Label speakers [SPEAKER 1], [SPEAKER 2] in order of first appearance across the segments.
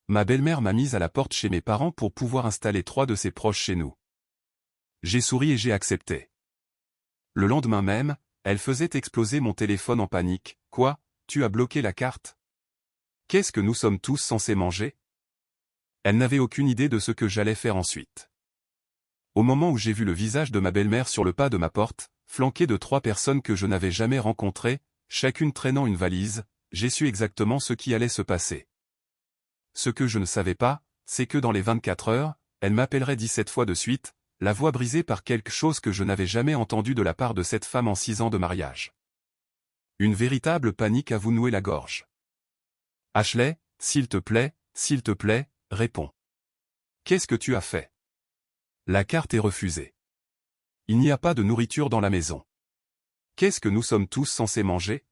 [SPEAKER 1] Ma belle-mère m'a mise à la porte chez mes parents pour pouvoir installer 3 de ses proches chez nous. J'ai souri et j'ai accepté. Le lendemain même, elle faisait exploser mon téléphone en panique. « Quoi, tu as bloqué la carte? Qu'est-ce que nous sommes tous censés manger ?» Elle n'avait aucune idée de ce que j'allais faire ensuite. Au moment où j'ai vu le visage de ma belle-mère sur le pas de ma porte, flanqué de 3 personnes que je n'avais jamais rencontrées, chacune traînant une valise, j'ai su exactement ce qui allait se passer. Ce que je ne savais pas, c'est que dans les 24 heures, elle m'appellerait 17 fois de suite, la voix brisée par quelque chose que je n'avais jamais entendu de la part de cette femme en 6 ans de mariage. Une véritable panique à vous nouer la gorge. « Ashley, s'il te plaît, réponds. Qu'est-ce que tu as fait? La carte est refusée. Il n'y a pas de nourriture dans la maison. Qu'est-ce que nous sommes tous censés manger? »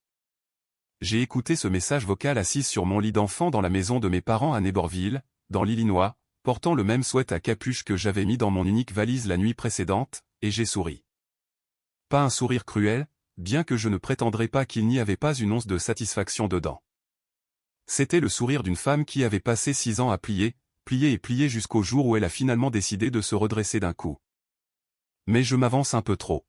[SPEAKER 1] J'ai écouté ce message vocal assise sur mon lit d'enfant dans la maison de mes parents à Neighborville, dans l'Illinois, portant le même sweat à capuche que j'avais mis dans mon unique valise la nuit précédente, et j'ai souri. Pas un sourire cruel, bien que je ne prétendrais pas qu'il n'y avait pas une once de satisfaction dedans. C'était le sourire d'une femme qui avait passé 6 ans à plier jusqu'au jour où elle a finalement décidé de se redresser d'un coup. Mais je m'avance un peu trop.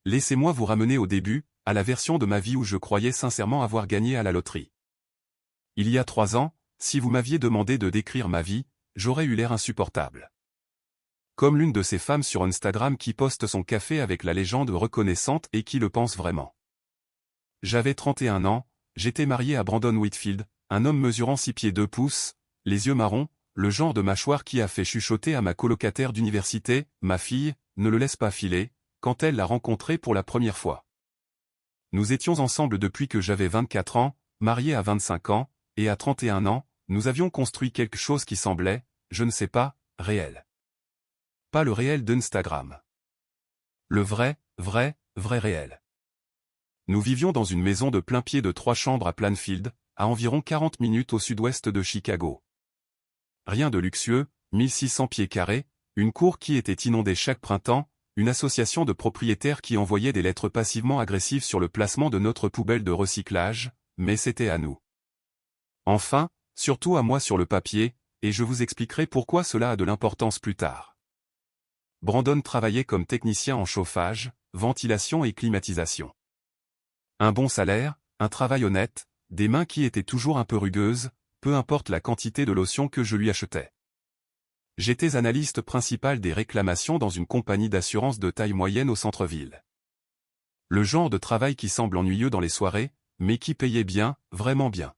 [SPEAKER 1] Laissez-moi vous ramener au début, à la version de ma vie où je croyais sincèrement avoir gagné à la loterie. Il y a 3 ans, si vous m'aviez demandé de décrire ma vie, j'aurais eu l'air insupportable. Comme l'une de ces femmes sur Instagram qui poste son café avec la légende reconnaissante et qui le pense vraiment. J'avais 31 ans, j'étais marié à Brandon Whitfield, un homme mesurant 6 pieds 2 pouces, les yeux marrons, le genre de mâchoire qui a fait chuchoter à ma colocataire d'université, ma fille, ne le laisse pas filer, quand elle l'a rencontré pour la première fois. Nous étions ensemble depuis que j'avais 24 ans, mariés à 25 ans, et à 31 ans, nous avions construit quelque chose qui semblait, je ne sais pas, réel. Pas le réel d'Instagram. Le vrai réel. Nous vivions dans une maison de plein pied de 3 chambres à Plainfield, à environ 40 minutes au sud-ouest de Chicago. Rien de luxueux, 1600 pieds carrés, une cour qui était inondée chaque printemps, une association de propriétaires qui envoyait des lettres passivement agressives sur le placement de notre poubelle de recyclage, mais c'était à nous. Enfin, surtout à moi sur le papier, et je vous expliquerai pourquoi cela a de l'importance plus tard. Brandon travaillait comme technicien en chauffage, ventilation et climatisation. Un bon salaire, un travail honnête, des mains qui étaient toujours un peu rugueuses, peu importe la quantité de lotion que je lui achetais. J'étais analyste principal des réclamations dans une compagnie d'assurance de taille moyenne au centre-ville. Le genre de travail qui semble ennuyeux dans les soirées, mais qui payait bien, vraiment bien.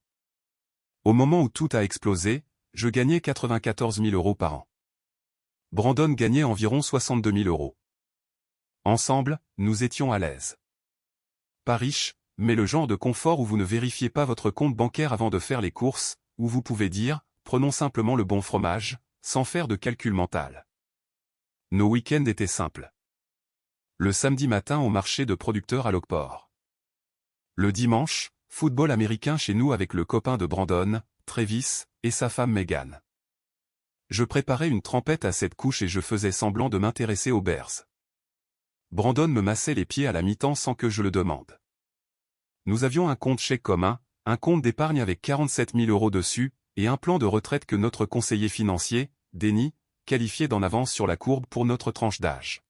[SPEAKER 1] Au moment où tout a explosé, je gagnais 94 000 € par an. Brandon gagnait environ 62 000 €. Ensemble, nous étions à l'aise. Pas riche, mais le genre de confort où vous ne vérifiez pas votre compte bancaire avant de faire les courses, où vous pouvez dire, prenons simplement le bon fromage, sans faire de calcul mental. Nos week-ends étaient simples. Le samedi matin au marché de producteurs à Lockport. Le dimanche, football américain chez nous avec le copain de Brandon, Travis, et sa femme Megan. Je préparais une trempette à 7 couches et je faisais semblant de m'intéresser aux Bears. Brandon me massait les pieds à la mi-temps sans que je le demande. Nous avions un compte chèque commun, un compte d'épargne avec 47 000 € dessus, et un plan de retraite que notre conseiller financier, Denny, qualifiait d'en avance sur la courbe pour notre tranche d'âge.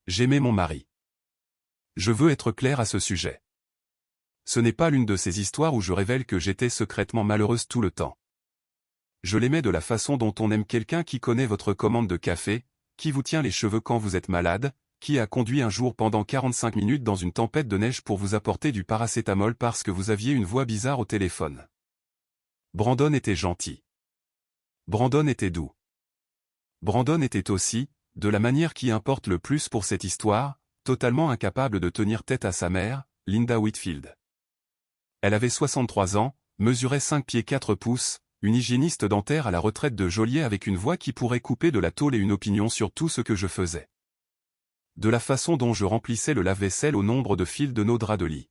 [SPEAKER 1] J'aimais mon mari. Je veux être clair à ce sujet. Ce n'est pas l'une de ces histoires où je révèle que j'étais secrètement malheureuse tout le temps. Je l'aimais de la façon dont on aime quelqu'un qui connaît votre commande de café, qui vous tient les cheveux quand vous êtes malade, qui a conduit un jour pendant 45 minutes dans une tempête de neige pour vous apporter du paracétamol parce que vous aviez une voix bizarre au téléphone. Brandon était gentil. Brandon était doux. Brandon était aussi, de la manière qui importe le plus pour cette histoire, totalement incapable de tenir tête à sa mère, Linda Whitfield. Elle avait 63 ans, mesurait 5 pieds 4 pouces, une hygiéniste dentaire à la retraite de Joliet avec une voix qui pourrait couper de la tôle et une opinion sur tout ce que je faisais. De la façon dont je remplissais le lave-vaisselle au nombre de fils de nos draps de lit.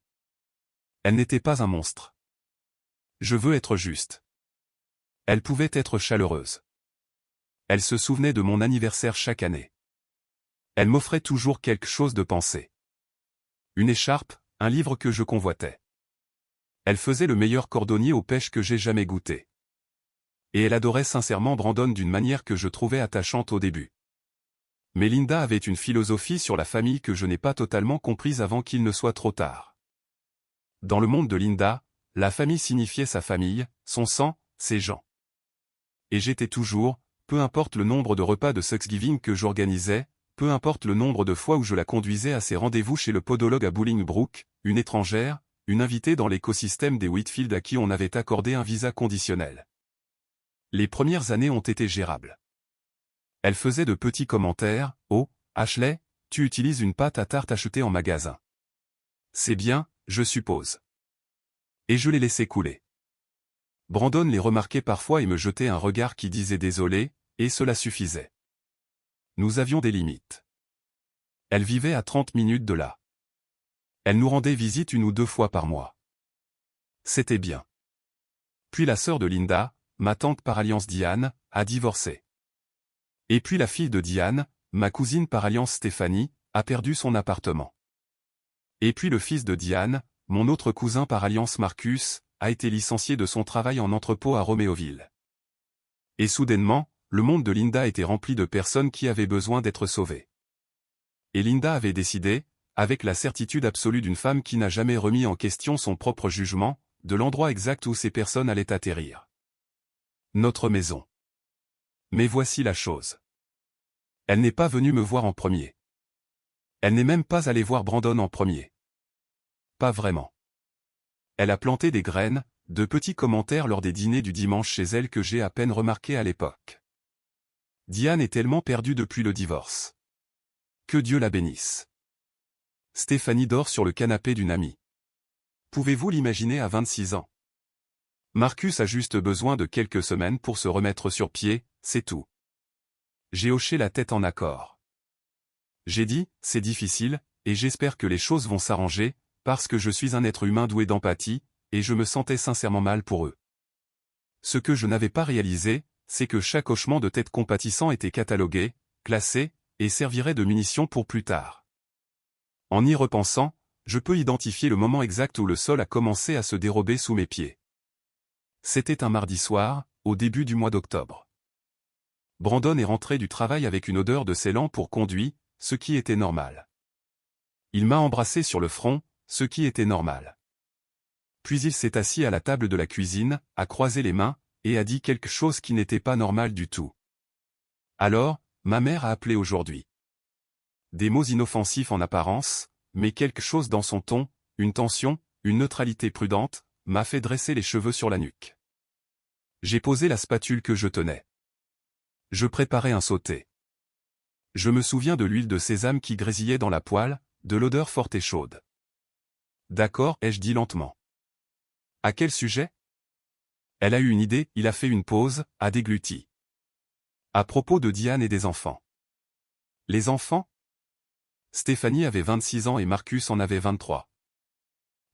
[SPEAKER 1] Elle n'était pas un monstre. Je veux être juste. Elle pouvait être chaleureuse. Elle se souvenait de mon anniversaire chaque année. Elle m'offrait toujours quelque chose de pensé. Une écharpe, un livre que je convoitais. Elle faisait le meilleur cordonnier aux pêches que j'ai jamais goûté. Et elle adorait sincèrement Brandon d'une manière que je trouvais attachante au début. Mais Linda avait une philosophie sur la famille que je n'ai pas totalement comprise avant qu'il ne soit trop tard. Dans le monde de Linda, la famille signifiait sa famille, son sang, ses gens. Et j'étais toujours, peu importe le nombre de repas de Thanksgiving que j'organisais, peu importe le nombre de fois où je la conduisais à ses rendez-vous chez le podologue à Bolingbrook, une étrangère, une invitée dans l'écosystème des Whitfield à qui on avait accordé un visa conditionnel. Les premières années ont été gérables. Elle faisait de petits commentaires, « Oh, Ashley, tu utilises une pâte à tarte achetée en magasin. C'est bien, je suppose. » Et je les laissais couler. Brandon les remarquait parfois et me jetait un regard qui disait désolé, et cela suffisait. Nous avions des limites. Elle vivait à 30 minutes de là. Elle nous rendait visite 1 ou 2 fois par mois. C'était bien. Puis la sœur de Linda, ma tante par alliance Diane, a divorcé. Et puis la fille de Diane, ma cousine par alliance Stéphanie, a perdu son appartement. Et puis le fils de Diane, mon autre cousin par alliance Marcus, a été licencié de son travail en entrepôt à Roméoville. Et soudainement, le monde de Linda était rempli de personnes qui avaient besoin d'être sauvées. Et Linda avait décidé, avec la certitude absolue d'une femme qui n'a jamais remis en question son propre jugement, de l'endroit exact où ces personnes allaient atterrir. Notre maison. Mais voici la chose. Elle n'est pas venue me voir en premier. Elle n'est même pas allée voir Brandon en premier. Pas vraiment. Elle a planté des graines, de petits commentaires lors des dîners du dimanche chez elle que j'ai à peine remarqués à l'époque. Diane est tellement perdue depuis le divorce. Que Dieu la bénisse. Stéphanie dort sur le canapé d'une amie. Pouvez-vous l'imaginer à 26 ans? Marcus a juste besoin de quelques semaines pour se remettre sur pied, c'est tout. J'ai hoché la tête en accord. J'ai dit, c'est difficile, et j'espère que les choses vont s'arranger, parce que je suis un être humain doué d'empathie, et je me sentais sincèrement mal pour eux. Ce que je n'avais pas réalisé, c'est que chaque hochement de tête compatissant était catalogué, classé, et servirait de munition pour plus tard. En y repensant, je peux identifier le moment exact où le sol a commencé à se dérober sous mes pieds. C'était un mardi soir, au début du mois d'octobre. Brandon est rentré du travail avec une odeur de scellant pour conduit, ce qui était normal. Il m'a embrassé sur le front, ce qui était normal. Puis il s'est assis à la table de la cuisine, a croisé les mains, et a dit quelque chose qui n'était pas normal du tout. Alors, ma mère a appelé aujourd'hui. Des mots inoffensifs en apparence, mais quelque chose dans son ton, une tension, une neutralité prudente, m'a fait dresser les cheveux sur la nuque. J'ai posé la spatule que je tenais. Je préparais un sauté. Je me souviens de l'huile de sésame qui grésillait dans la poêle, de l'odeur forte et chaude. D'accord, ai-je dit lentement. À quel sujet? Elle a eu une idée, il a fait une pause, a dégluti. À propos de Diane et des enfants. Les enfants? Stéphanie avait 26 ans et Marcus en avait 23.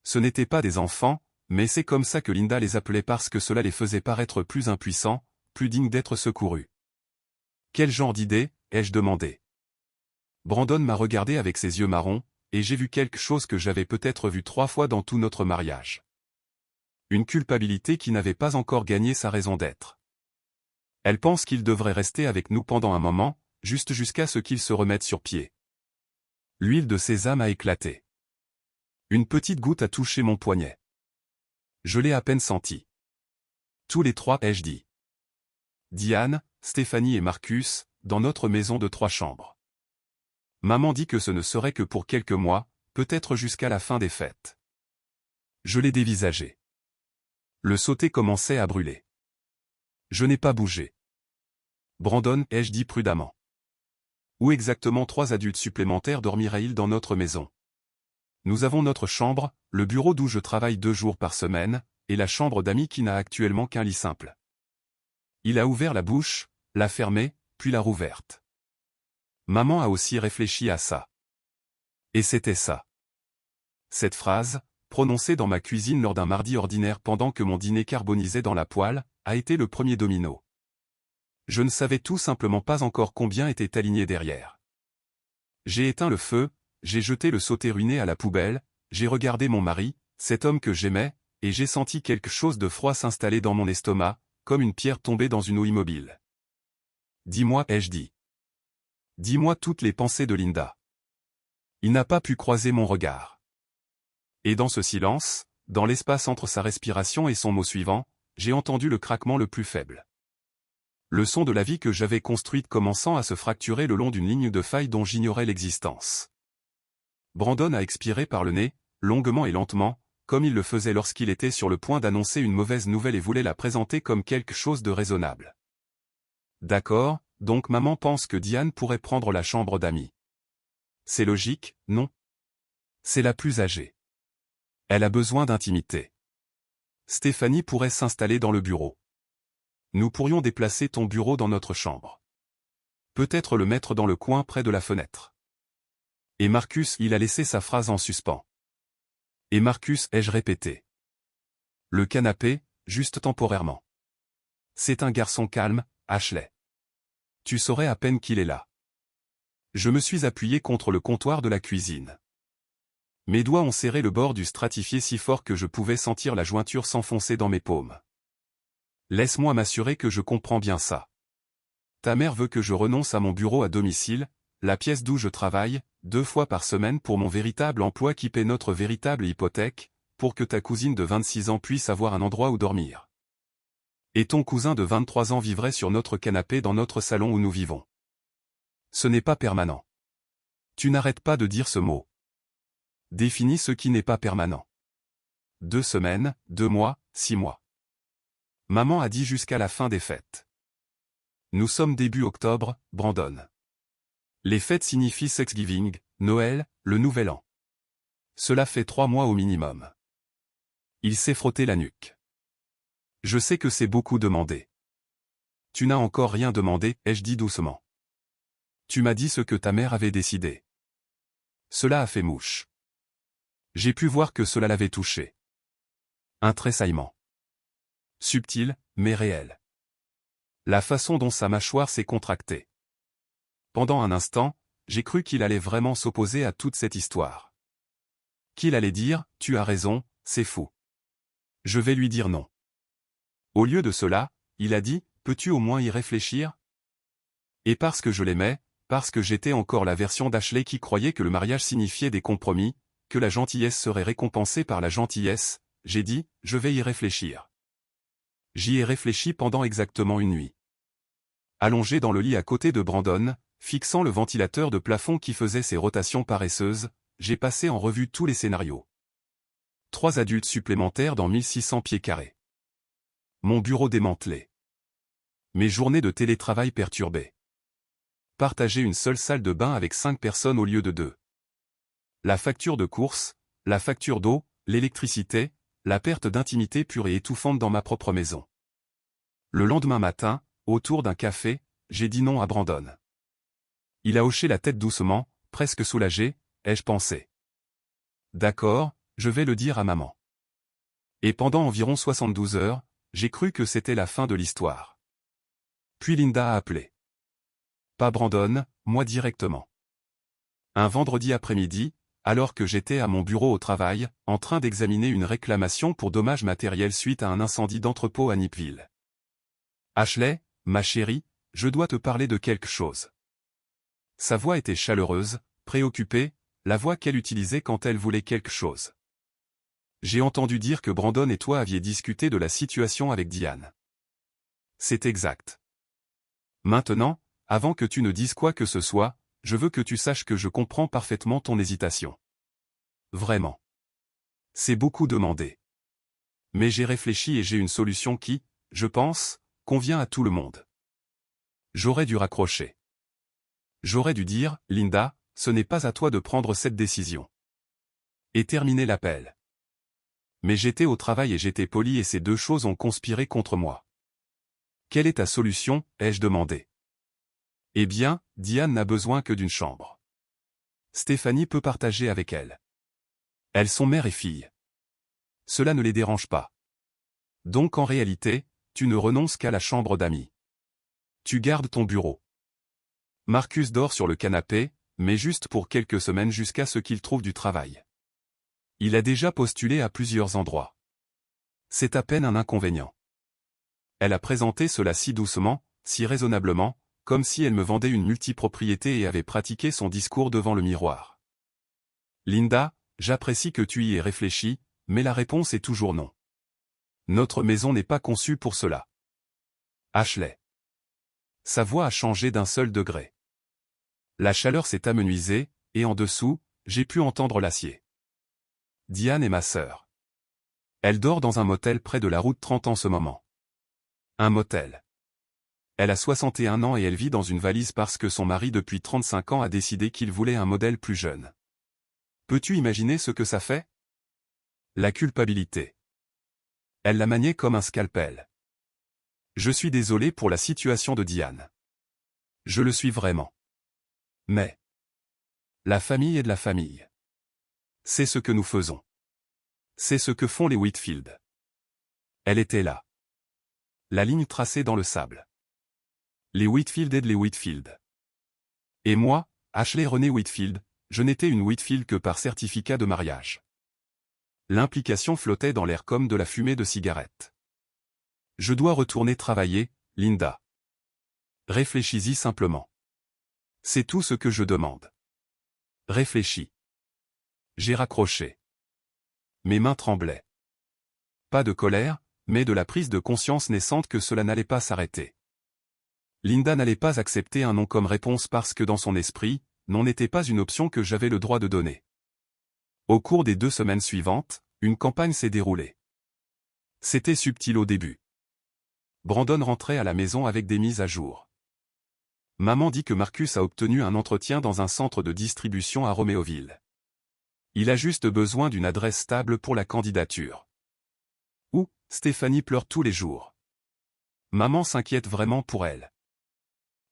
[SPEAKER 1] Ce n'étaient pas des enfants, mais c'est comme ça que Linda les appelait parce que cela les faisait paraître plus impuissants, plus dignes d'être secourus. Quel genre d'idée, ai-je demandé. Brandon m'a regardé avec ses yeux marrons, et j'ai vu quelque chose que j'avais peut-être vu 3 fois dans tout notre mariage. Une culpabilité qui n'avait pas encore gagné sa raison d'être. Elle pense qu'il devrait rester avec nous pendant un moment, juste jusqu'à ce qu'il se remette sur pied. L'huile de sésame a éclaté. Une petite goutte a touché mon poignet. Je l'ai à peine senti. Tous les 3, ai-je dit. Diane, Stéphanie et Marcus, dans notre maison de 3 chambres. Maman dit que ce ne serait que pour quelques mois, peut-être jusqu'à la fin des fêtes. Je l'ai dévisagé. Le sauté commençait à brûler. Je n'ai pas bougé. Brandon, ai-je dit prudemment. Où exactement 3 adultes supplémentaires dormiraient-ils dans notre maison? Nous avons notre chambre, le bureau d'où je travaille 2 jours par semaine, et la chambre d'amis qui n'a actuellement qu'un lit simple. Il a ouvert la bouche, l'a fermée, puis l'a rouverte. Maman a aussi réfléchi à ça. Et c'était ça. Cette phrase, prononcée dans ma cuisine lors d'un mardi ordinaire pendant que mon dîner carbonisait dans la poêle, a été le premier domino. Je ne savais tout simplement pas encore combien était aligné derrière. J'ai éteint le feu, j'ai jeté le sauté ruiné à la poubelle, j'ai regardé mon mari, cet homme que j'aimais, et j'ai senti quelque chose de froid s'installer dans mon estomac, comme une pierre tombée dans une eau immobile. Dis-moi, ai-je dit. Dis-moi toutes les pensées de Linda. Il n'a pas pu croiser mon regard. Et dans ce silence, dans l'espace entre sa respiration et son mot suivant, j'ai entendu le craquement le plus faible. Le son de la vie que j'avais construite commençant à se fracturer le long d'une ligne de faille dont j'ignorais l'existence. Brandon a expiré par le nez, longuement et lentement, comme il le faisait lorsqu'il était sur le point d'annoncer une mauvaise nouvelle et voulait la présenter comme quelque chose de raisonnable. D'accord, donc maman pense que Diane pourrait prendre la chambre d'amis. C'est logique, non? C'est la plus âgée. Elle a besoin d'intimité. Stéphanie pourrait s'installer dans le bureau. Nous pourrions déplacer ton bureau dans notre chambre. Peut-être le mettre dans le coin près de la fenêtre. Et Marcus, il a laissé sa phrase en suspens. Et Marcus, ai-je répété. Le canapé, juste temporairement. C'est un garçon calme, Ashley. Tu saurais à peine qu'il est là. Je me suis appuyé contre le comptoir de la cuisine. Mes doigts ont serré le bord du stratifié si fort que je pouvais sentir la jointure s'enfoncer dans mes paumes. Laisse-moi m'assurer que je comprends bien ça. Ta mère veut que je renonce à mon bureau à domicile, la pièce d'où je travaille, 2 fois par semaine pour mon véritable emploi qui paie notre véritable hypothèque, pour que ta cousine de 26 ans puisse avoir un endroit où dormir. Et ton cousin de 23 ans vivrait sur notre canapé dans notre salon où nous vivons. Ce n'est pas permanent. Tu n'arrêtes pas de dire ce mot. Définis ce qui n'est pas permanent. 2 semaines, 2 mois, 6 mois. Maman a dit jusqu'à la fin des fêtes. Nous sommes début octobre, Brandon. Les fêtes signifient Thanksgiving, Noël, le Nouvel An. Cela fait 3 mois au minimum. Il s'est frotté la nuque. Je sais que c'est beaucoup demandé. Tu n'as encore rien demandé, ai-je dit doucement. Tu m'as dit ce que ta mère avait décidé. Cela a fait mouche. J'ai pu voir que cela l'avait touché. Un tressaillement. Subtil, mais réel. La façon dont sa mâchoire s'est contractée. Pendant un instant, j'ai cru qu'il allait vraiment s'opposer à toute cette histoire. Qu'il allait dire, tu as raison, c'est fou. Je vais lui dire non. Au lieu de cela, il a dit, peux-tu au moins y réfléchir? Et parce que je l'aimais, parce que j'étais encore la version d'Ashley qui croyait que le mariage signifiait des compromis, que la gentillesse serait récompensée par la gentillesse, j'ai dit, je vais y réfléchir. J'y ai réfléchi pendant exactement une nuit. Allongé dans le lit à côté de Brandon, fixant le ventilateur de plafond qui faisait ses rotations paresseuses, j'ai passé en revue tous les scénarios. 3 adultes supplémentaires dans 1600 pieds carrés. Mon bureau démantelé. Mes journées de télétravail perturbées. Partager une seule salle de bain avec 5 personnes au lieu de 2. La facture de course, la facture d'eau, l'électricité, la perte d'intimité pure et étouffante dans ma propre maison. Le lendemain matin, autour d'un café, j'ai dit non à Brandon. Il a hoché la tête doucement, presque soulagé, ai-je pensé. D'accord, je vais le dire à maman. Et pendant environ 72 heures, j'ai cru que c'était la fin de l'histoire. Puis Linda a appelé. Pas Brandon, moi directement. Un vendredi après-midi, alors que j'étais à mon bureau au travail, en train d'examiner une réclamation pour dommages matériels suite à un incendie d'entrepôt à Nipville. Ashley, ma chérie, je dois te parler de quelque chose. Sa voix était chaleureuse, préoccupée, la voix qu'elle utilisait quand elle voulait quelque chose. J'ai entendu dire que Brandon et toi aviez discuté de la situation avec Diane. C'est exact. Maintenant, avant que tu ne dises quoi que ce soit, je veux que tu saches que je comprends parfaitement ton hésitation. Vraiment. C'est beaucoup demandé. Mais j'ai réfléchi et j'ai une solution qui, je pense, convient à tout le monde. J'aurais dû raccrocher. J'aurais dû dire, Linda, ce n'est pas à toi de prendre cette décision. Et terminer l'appel. Mais j'étais au travail et j'étais poli et ces 2 choses ont conspiré contre moi. Quelle est ta solution, ai-je demandé. Eh bien, Diane n'a besoin que d'une chambre. Stéphanie peut partager avec elle. Elles sont mère et fille. Cela ne les dérange pas. Donc en réalité, tu ne renonces qu'à la chambre d'amis. Tu gardes ton bureau. Marcus dort sur le canapé, mais juste pour quelques semaines jusqu'à ce qu'il trouve du travail. Il a déjà postulé à plusieurs endroits. C'est à peine un inconvénient. Elle a présenté cela si doucement, si raisonnablement, comme si elle me vendait une multipropriété et avait pratiqué son discours devant le miroir. Linda, j'apprécie que tu y aies réfléchi, mais la réponse est toujours non. Notre maison n'est pas conçue pour cela. Ashley. Sa voix a changé d'un seul degré. La chaleur s'est amenuisée, et en dessous, j'ai pu entendre l'acier. Diane est ma sœur. Elle dort dans un motel près de la route 30 en ce moment. Un motel. Elle a 61 ans et elle vit dans une valise parce que son mari depuis 35 ans a décidé qu'il voulait un modèle plus jeune. Peux-tu imaginer ce que ça fait? La culpabilité. Elle la maniait comme un scalpel. Je suis désolé pour la situation de Diane. Je le suis vraiment. Mais la famille est de la famille. C'est ce que nous faisons. C'est ce que font les Whitfield. Elle était là. La ligne tracée dans le sable. Les Whitfield aident les Whitfield. Et moi, Ashley Renée Whitfield, je n'étais une Whitfield que par certificat de mariage. L'implication flottait dans l'air comme de la fumée de cigarette. Je dois retourner travailler, Linda. Réfléchis-y simplement. C'est tout ce que je demande. Réfléchis. J'ai raccroché. Mes mains tremblaient. Pas de colère, mais de la prise de conscience naissante que cela n'allait pas s'arrêter. Linda n'allait pas accepter un non comme réponse parce que dans son esprit, non n'était pas une option que j'avais le droit de donner. Au cours des 2 semaines suivantes, une campagne s'est déroulée. C'était subtil au début. Brandon rentrait à la maison avec des mises à jour. Maman dit que Marcus a obtenu un entretien dans un centre de distribution à Roméoville. Il a juste besoin d'une adresse stable pour la candidature. Ou, Stéphanie pleure tous les jours. Maman s'inquiète vraiment pour elle.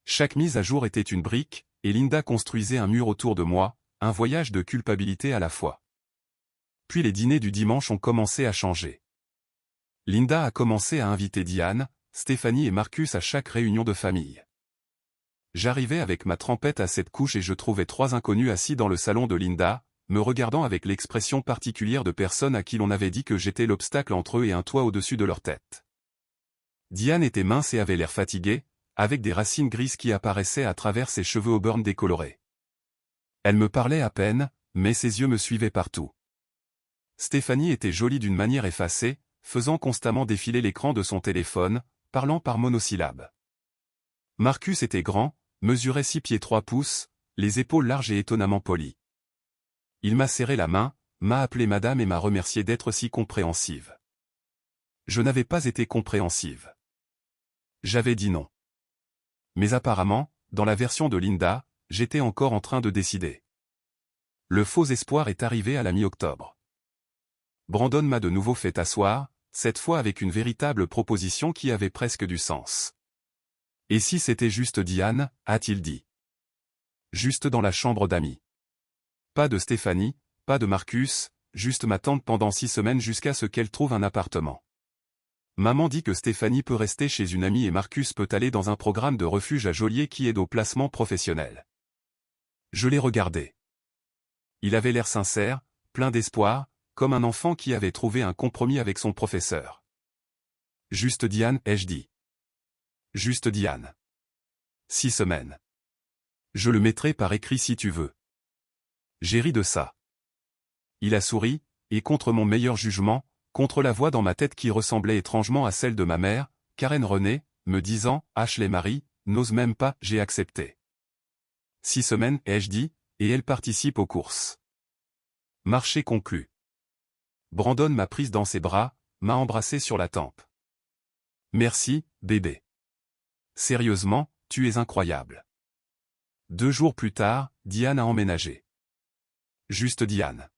[SPEAKER 1] Chaque mise à jour était une brique, et Linda construisait un mur autour de moi, un voyage de culpabilité à la fois. Puis les dîners du dimanche ont commencé à changer. Linda a commencé à inviter Diane, Stéphanie et Marcus à chaque réunion de famille. J'arrivais avec ma trempette à 7 couches et je trouvais 3 inconnus assis dans le salon de Linda, me regardant avec l'expression particulière de personnes à qui l'on avait dit que j'étais l'obstacle entre eux et un toit au-dessus de leur tête. Diane était mince et avait l'air fatiguée, avec des racines grises qui apparaissaient à travers ses cheveux auburn décolorés. Elle me parlait à peine, mais ses yeux me suivaient partout. Stéphanie était jolie d'une manière effacée, faisant constamment défiler l'écran de son téléphone, parlant par monosyllabes. Marcus était grand, mesurait 6 pieds 3 pouces, les épaules larges et étonnamment polies. Il m'a serré la main, m'a appelé madame et m'a remercié d'être si compréhensive. Je n'avais pas été compréhensive. J'avais dit non. Mais apparemment, dans la version de Linda, j'étais encore en train de décider. Le faux espoir est arrivé à la mi-octobre. Brandon m'a de nouveau fait asseoir, cette fois avec une véritable proposition qui avait presque du sens. Et si c'était juste Diane, a-t-il dit. Juste dans la chambre d'amis. Pas de Stéphanie, pas de Marcus, juste ma tante pendant 6 semaines jusqu'à ce qu'elle trouve un appartement. Maman dit que Stéphanie peut rester chez une amie et Marcus peut aller dans un programme de refuge à Joliet qui aide au placement professionnel. Je l'ai regardé. Il avait l'air sincère, plein d'espoir, comme un enfant qui avait trouvé un compromis avec son professeur. Juste Diane, ai-je dit. Juste Diane. 6 semaines. Je le mettrai par écrit si tu veux. J'ai ri de ça. Il a souri, et contre mon meilleur jugement, contre la voix dans ma tête qui ressemblait étrangement à celle de ma mère, Karen Renée, me disant « Ashley Marie, n'ose même pas, j'ai accepté. » 6 semaines, ai-je dit, et elle participe aux courses. Marché conclu. Brandon m'a prise dans ses bras, m'a embrassé sur la tempe. Merci, bébé. Sérieusement, tu es incroyable. 2 jours plus tard, Diane a emménagé. Juste Diane.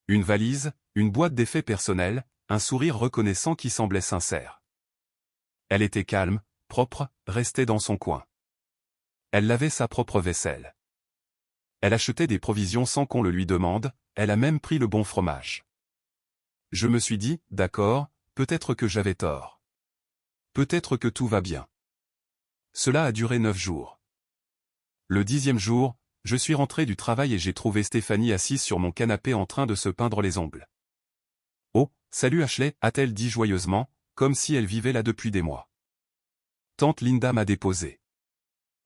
[SPEAKER 1] Une valise, une boîte d'effets personnels, un sourire reconnaissant qui semblait sincère. Elle était calme, propre, restait dans son coin. Elle lavait sa propre vaisselle. Elle achetait des provisions sans qu'on le lui demande, elle a même pris le bon fromage. Je me suis dit, d'accord, peut-être que j'avais tort. Peut-être que tout va bien. Cela a duré 9 jours. Le 10e jour, je suis rentré du travail et j'ai trouvé Stéphanie assise sur mon canapé en train de se peindre les ongles. « Oh, salut Ashley » a-t-elle dit joyeusement, comme si elle vivait là depuis des mois. Tante Linda m'a déposé.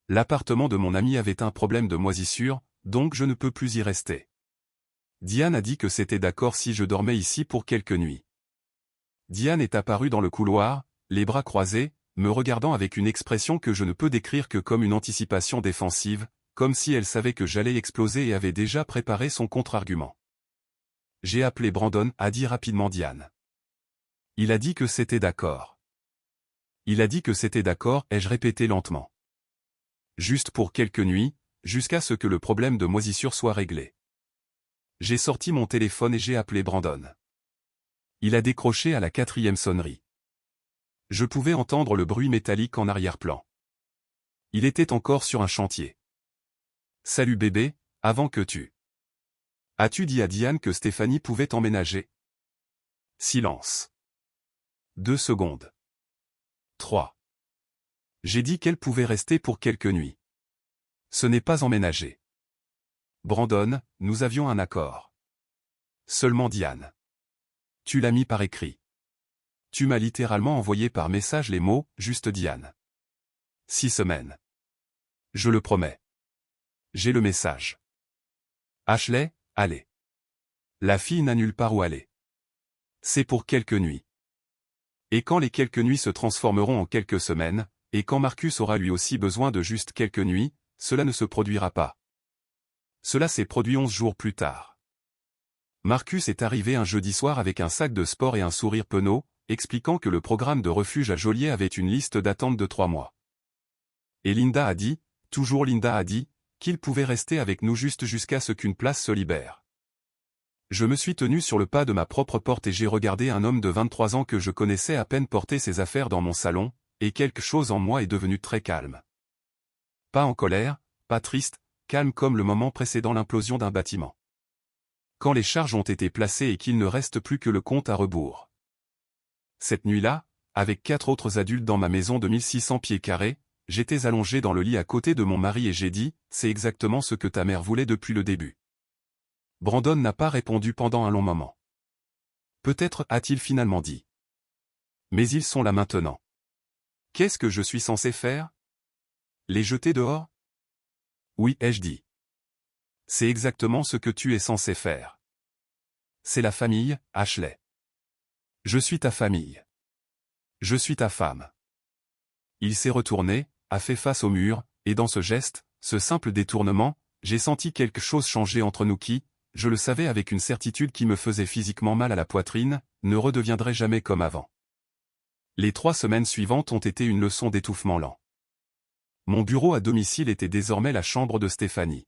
[SPEAKER 1] L'appartement de mon ami avait un problème de moisissure, donc je ne peux plus y rester. Diane a dit que c'était d'accord si je dormais ici pour quelques nuits. Diane est apparue dans le couloir, les bras croisés, me regardant avec une expression que je ne peux décrire que comme une anticipation défensive, comme si elle savait que j'allais exploser et avait déjà préparé son contre-argument. J'ai appelé Brandon, a dit rapidement Diane. Il a dit que c'était d'accord. Il a dit que c'était d'accord, ai-je répété lentement. Juste pour quelques nuits, jusqu'à ce que le problème de moisissure soit réglé. J'ai sorti mon téléphone et j'ai appelé Brandon. Il a décroché à la 4e sonnerie. Je pouvais entendre le bruit métallique en arrière-plan. Il était encore sur un chantier. « Salut bébé, avant que tu... As-tu dit à Diane que Stéphanie pouvait emménager ?» Silence. 2 secondes. 3. J'ai dit qu'elle pouvait rester pour quelques nuits. Ce n'est pas emménager. Brandon, nous avions un accord. Seulement Diane. Tu l'as mis par écrit. Tu m'as littéralement envoyé par message les mots, juste Diane. 6 semaines. Je le promets. J'ai le message. Ashley, allez. La fille n'a nulle part où aller. C'est pour quelques nuits. Et quand les quelques nuits se transformeront en quelques semaines, et quand Marcus aura lui aussi besoin de juste quelques nuits, cela ne se produira pas. Cela s'est produit 11 jours plus tard. Marcus est arrivé un jeudi soir avec un sac de sport et un sourire penaud, expliquant que le programme de refuge à Joliet avait une liste d'attente de 3 mois. Et Linda a dit, toujours Linda a dit, qu'il pouvait rester avec nous juste jusqu'à ce qu'une place se libère. Je me suis tenu sur le pas de ma propre porte et j'ai regardé un homme de 23 ans que je connaissais à peine porter ses affaires dans mon salon, et quelque chose en moi est devenu très calme. Pas en colère, pas triste, calme comme le moment précédant l'implosion d'un bâtiment. Quand les charges ont été placées et qu'il ne reste plus que le compte à rebours. Cette nuit-là, avec 4 autres adultes dans ma maison de 1600 pieds carrés, j'étais allongé dans le lit à côté de mon mari et j'ai dit, c'est exactement ce que ta mère voulait depuis le début. Brandon n'a pas répondu pendant un long moment. Peut-être a-t-il finalement dit. Mais ils sont là maintenant. Qu'est-ce que je suis censé faire? Les jeter dehors? Oui, ai-je dit. C'est exactement ce que tu es censé faire. C'est la famille, Ashley. Je suis ta famille. Je suis ta femme. Il s'est retourné, a fait face au mur, et dans ce geste, ce simple détournement, j'ai senti quelque chose changer entre nous qui, je le savais avec une certitude qui me faisait physiquement mal à la poitrine, ne redeviendrait jamais comme avant. Les 3 semaines suivantes ont été une leçon d'étouffement lent. Mon bureau à domicile était désormais la chambre de Stéphanie.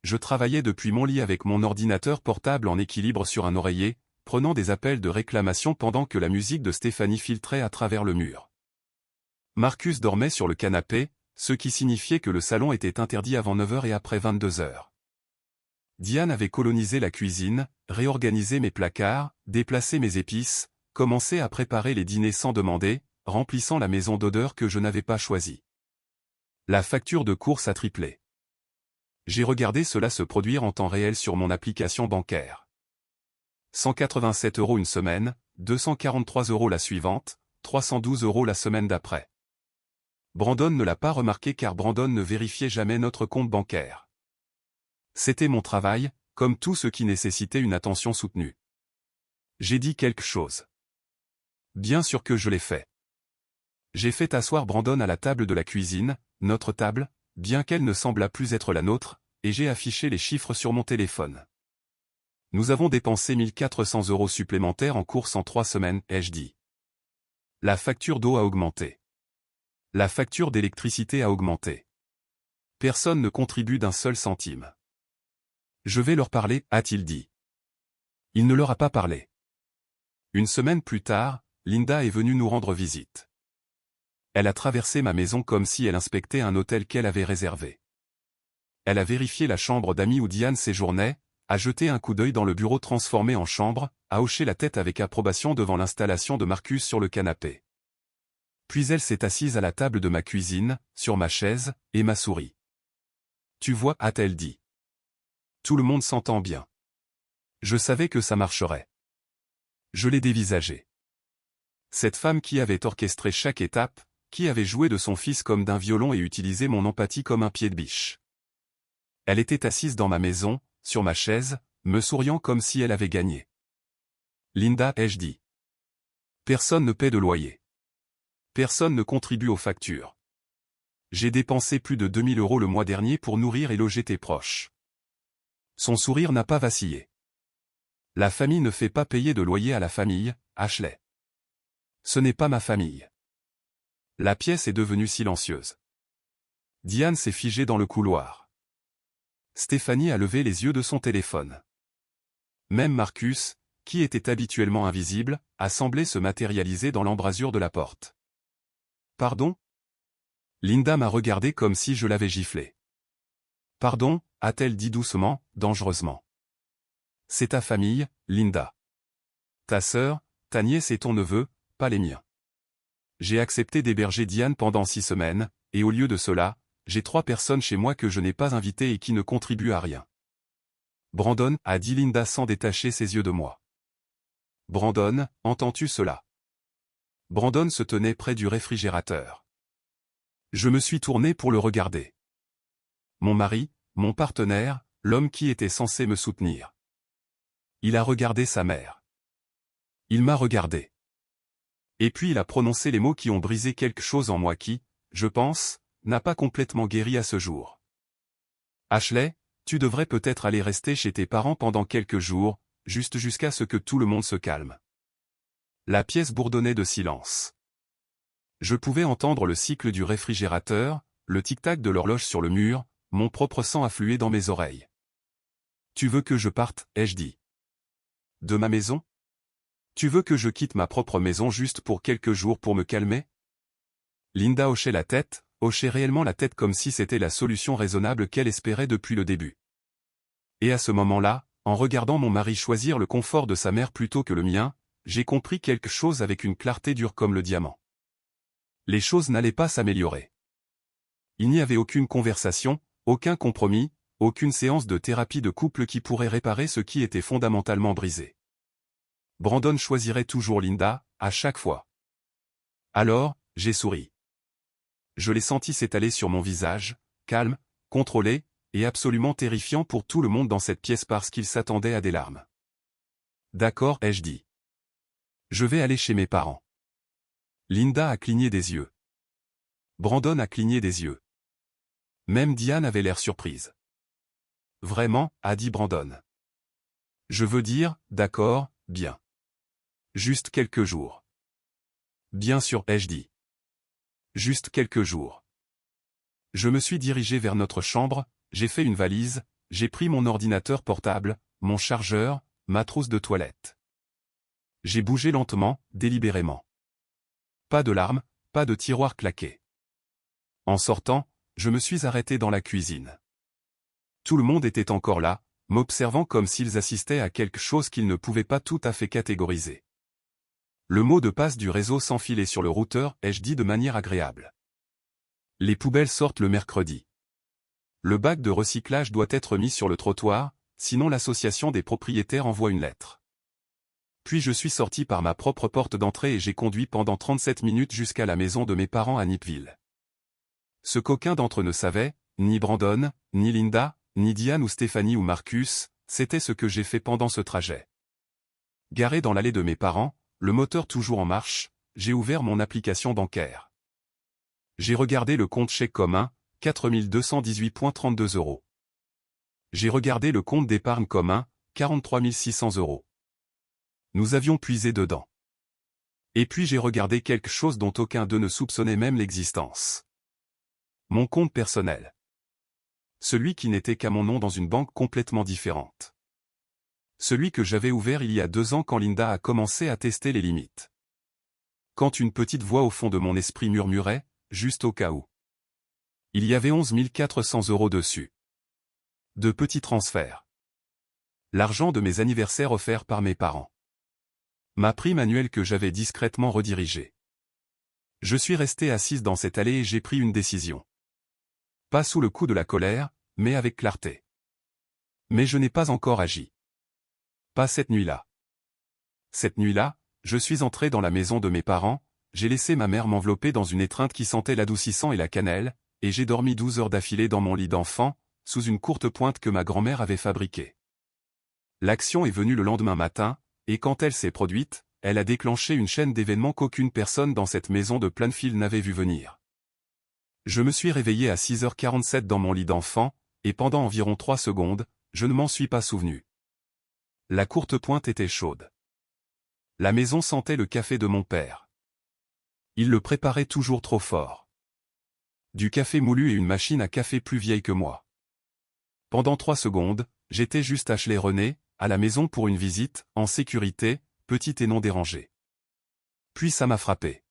[SPEAKER 1] Je travaillais depuis mon lit avec mon ordinateur portable en équilibre sur un oreiller, prenant des appels de réclamation pendant que la musique de Stéphanie filtrait à travers le mur. Marcus dormait sur le canapé, ce qui signifiait que le salon était interdit avant 9h et après 22h. Diane avait colonisé la cuisine, réorganisé mes placards, déplacé mes épices, commencé à préparer les dîners sans demander, remplissant la maison d'odeurs que je n'avais pas choisies. La facture de course a triplé. J'ai regardé cela se produire en temps réel sur mon application bancaire. 187 € une semaine, 243 € la suivante, 312 € la semaine d'après. Brandon ne l'a pas remarqué car Brandon ne vérifiait jamais notre compte bancaire. C'était mon travail, comme tout ce qui nécessitait une attention soutenue. J'ai dit quelque chose. Bien sûr que je l'ai fait. J'ai fait asseoir Brandon à la table de la cuisine, notre table, bien qu'elle ne semblât plus être la nôtre, et j'ai affiché les chiffres sur mon téléphone. Nous avons dépensé 1400 € supplémentaires en courses en 3 semaines, ai-je dit. La facture d'eau a augmenté. La facture d'électricité a augmenté. Personne ne contribue d'un seul centime. Je vais leur parler, a-t-il dit. Il ne leur a pas parlé. Une semaine plus tard, Linda est venue nous rendre visite. Elle a traversé ma maison comme si elle inspectait un hôtel qu'elle avait réservé. Elle a vérifié la chambre d'amis où Diane séjournait, a jeté un coup d'œil dans le bureau transformé en chambre, a hoché la tête avec approbation devant l'installation de Marcus sur le canapé. Puis elle s'est assise à la table de ma cuisine, sur ma chaise, et m'a souri. Tu vois, a-t-elle dit. Tout le monde s'entend bien. Je savais que ça marcherait. Je l'ai dévisagé. Cette femme qui avait orchestré chaque étape, qui avait joué de son fils comme d'un violon et utilisé mon empathie comme un pied de biche. Elle était assise dans ma maison, sur ma chaise, me souriant comme si elle avait gagné. Linda, ai-je dit. Personne ne paie de loyer. Personne ne contribue aux factures. J'ai dépensé plus de 2000 € le mois dernier pour nourrir et loger tes proches. Son sourire n'a pas vacillé. La famille ne fait pas payer de loyer à la famille, Ashley. Ce n'est pas ma famille. La pièce est devenue silencieuse. Diane s'est figée dans le couloir. Stéphanie a levé les yeux de son téléphone. Même Marcus, qui était habituellement invisible, a semblé se matérialiser dans l'embrasure de la porte. Pardon ? Linda m'a regardé comme si je l'avais giflé. Pardon, a-t-elle dit doucement, dangereusement. C'est ta famille, Linda. Ta sœur, ta nièce et ton neveu, pas les miens. J'ai accepté d'héberger Diane pendant 6 semaines, et au lieu de cela, j'ai 3 personnes chez moi que je n'ai pas invitées et qui ne contribuent à rien. Brandon, a dit Linda sans détacher ses yeux de moi. Brandon, entends-tu cela? Brandon se tenait près du réfrigérateur. Je me suis tourné pour le regarder. Mon mari, mon partenaire, l'homme qui était censé me soutenir. Il a regardé sa mère. Il m'a regardé. Et puis il a prononcé les mots qui ont brisé quelque chose en moi qui, je pense, n'a pas complètement guéri à ce jour. Ashley, tu devrais peut-être aller rester chez tes parents pendant quelques jours, juste jusqu'à ce que tout le monde se calme. La pièce bourdonnait de silence. Je pouvais entendre le cycle du réfrigérateur, le tic-tac de l'horloge sur le mur, mon propre sang affluait dans mes oreilles. Tu veux que je parte, ai-je dit. De ma maison? Tu veux que je quitte ma propre maison juste pour quelques jours pour me calmer? Linda hochait la tête, hochait réellement la tête comme si c'était la solution raisonnable qu'elle espérait depuis le début. Et à ce moment-là, en regardant mon mari choisir le confort de sa mère plutôt que le mien, j'ai compris quelque chose avec une clarté dure comme le diamant. Les choses n'allaient pas s'améliorer. Il n'y avait aucune conversation, aucun compromis, aucune séance de thérapie de couple qui pourrait réparer ce qui était fondamentalement brisé. Brandon choisirait toujours Linda, à chaque fois. Alors, j'ai souri. Je l'ai senti s'étaler sur mon visage, calme, contrôlé, et absolument terrifiant pour tout le monde dans cette pièce parce qu'il s'attendait à des larmes. D'accord, ai-je dit. Je vais aller chez mes parents. Linda a cligné des yeux. Brandon a cligné des yeux. Même Diane avait l'air surprise. Vraiment, a dit Brandon. Je veux dire, d'accord, bien. Juste quelques jours. Bien sûr, ai-je dit. Juste quelques jours. Je me suis dirigé vers notre chambre, j'ai fait une valise, j'ai pris mon ordinateur portable, mon chargeur, ma trousse de toilette. J'ai bougé lentement, délibérément. Pas de larmes, pas de tiroir claqué. En sortant, je me suis arrêté dans la cuisine. Tout le monde était encore là, m'observant comme s'ils assistaient à quelque chose qu'ils ne pouvaient pas tout à fait catégoriser. Le mot de passe du réseau s'enfilait sur le routeur, ai-je dit de manière agréable. Les poubelles sortent le mercredi. Le bac de recyclage doit être mis sur le trottoir, sinon l'association des propriétaires envoie une lettre. Puis je suis sorti par ma propre porte d'entrée et j'ai conduit pendant 37 minutes jusqu'à la maison de mes parents à Nipville. Ce qu'aucun d'entre eux ne savait, ni Brandon, ni Linda, ni Diane ou Stéphanie ou Marcus, c'était ce que j'ai fait pendant ce trajet. Garé dans l'allée de mes parents, le moteur toujours en marche, j'ai ouvert mon application bancaire. J'ai regardé le compte chèque commun, 4218,32 €. J'ai regardé le compte d'épargne commun, 43 600 €. Nous avions puisé dedans. Et puis j'ai regardé quelque chose dont aucun d'eux ne soupçonnait même l'existence. Mon compte personnel. Celui qui n'était qu'à mon nom dans une banque complètement différente. Celui que j'avais ouvert il y a 2 ans quand Linda a commencé à tester les limites. Quand une petite voix au fond de mon esprit murmurait, juste au cas où. Il y avait 11 400 € dessus. De petits transferts. L'argent de mes anniversaires offerts par mes parents. Ma prime annuelle que j'avais discrètement redirigée. Je suis resté assise dans cette allée et j'ai pris une décision. Pas sous le coup de la colère, mais avec clarté. Mais je n'ai pas encore agi. Pas cette nuit-là. Cette nuit-là, je suis entré dans la maison de mes parents, j'ai laissé ma mère m'envelopper dans une étreinte qui sentait l'adoucissant et la cannelle, et j'ai dormi 12 heures d'affilée dans mon lit d'enfant, sous une courte pointe que ma grand-mère avait fabriquée. L'action est venue le lendemain matin, et quand elle s'est produite, elle a déclenché une chaîne d'événements qu'aucune personne dans cette maison de Plainfield n'avait vu venir. Je me suis réveillé à 6h47 dans mon lit d'enfant, et pendant environ 3 secondes, je ne m'en suis pas souvenu. La courte pointe était chaude. La maison sentait le café de mon père. Il le préparait toujours trop fort. Du café moulu et une machine à café plus vieille que moi. Pendant 3 secondes, j'étais juste Ashley René, à la maison pour une visite, en sécurité, petite et non dérangée. Puis ça m'a frappé.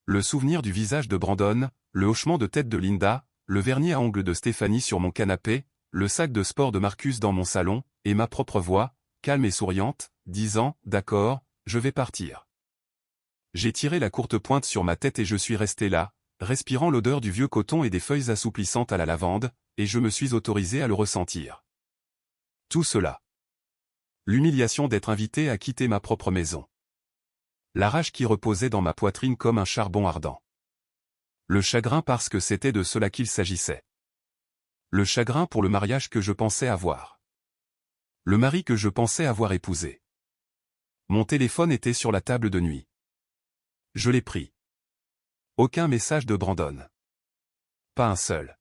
[SPEAKER 1] Le souvenir du visage de Brandon, le hochement de tête de Linda, le vernis à ongles de Stéphanie sur mon canapé, le sac de sport de Marcus dans mon salon, et ma propre voix, calme et souriante, disant « D'accord, je vais partir ». J'ai tiré la courte pointe sur ma tête et je suis resté là, respirant l'odeur du vieux coton et des feuilles assouplissantes à la lavande, et je me suis autorisé à le ressentir. Tout cela. L'humiliation d'être invité à quitter ma propre maison. La rage qui reposait dans ma poitrine comme un charbon ardent. Le chagrin parce que c'était de cela qu'il s'agissait. Le chagrin pour le mariage que je pensais avoir. Le mari que je pensais avoir épousé. Mon téléphone était sur la table de nuit. Je l'ai pris. Aucun message de Brandon. Pas un seul.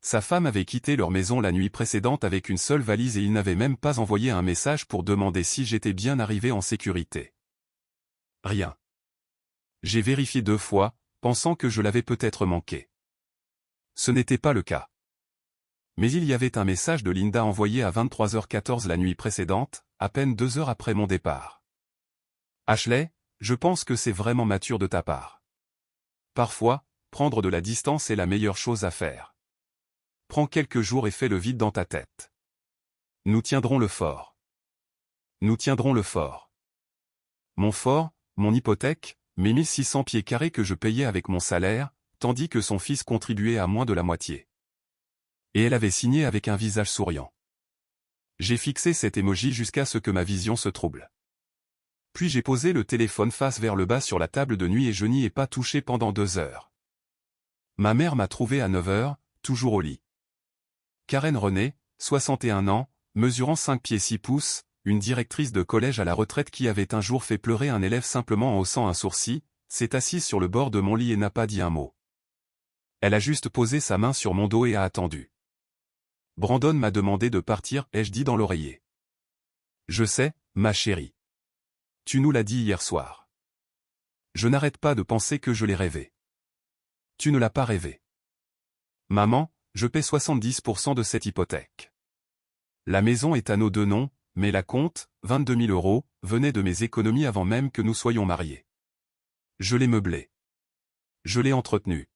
[SPEAKER 1] Sa femme avait quitté leur maison la nuit précédente avec une seule valise et il n'avait même pas envoyé un message pour demander si j'étais bien arrivé en sécurité. Rien. J'ai vérifié 2 fois, pensant que je l'avais peut-être manqué. Ce n'était pas le cas. Mais il y avait un message de Linda envoyé à 23h14 la nuit précédente, à peine 2 heures après mon départ. Ashley, je pense que c'est vraiment mature de ta part. Parfois, prendre de la distance est la meilleure chose à faire. Prends quelques jours et fais le vide dans ta tête. Nous tiendrons le fort. Nous tiendrons le fort. Mon fort, mon hypothèque, mes 1600 pieds carrés que je payais avec mon salaire, tandis que son fils contribuait à moins de la moitié. Et elle avait signé avec un visage souriant. J'ai fixé cet émoji jusqu'à ce que ma vision se trouble. Puis j'ai posé le téléphone face vers le bas sur la table de nuit et je n'y ai pas touché pendant 2 heures. Ma mère m'a trouvé à 9 heures, toujours au lit. Karen René, 61 ans, mesurant 5 pieds 6 pouces, une directrice de collège à la retraite qui avait un jour fait pleurer un élève simplement en haussant un sourcil, s'est assise sur le bord de mon lit et n'a pas dit un mot. Elle a juste posé sa main sur mon dos et a attendu. Brandon m'a demandé de partir, ai-je dit dans l'oreiller. Je sais, ma chérie. Tu nous l'as dit hier soir. Je n'arrête pas de penser que je l'ai rêvé. Tu ne l'as pas rêvé. Maman, je paie 70% de cette hypothèque. La maison est à nos 2 noms, mais la compte, 22 000 euros, venait de mes économies avant même que nous soyons mariés. Je l'ai meublée. Je l'ai entretenue.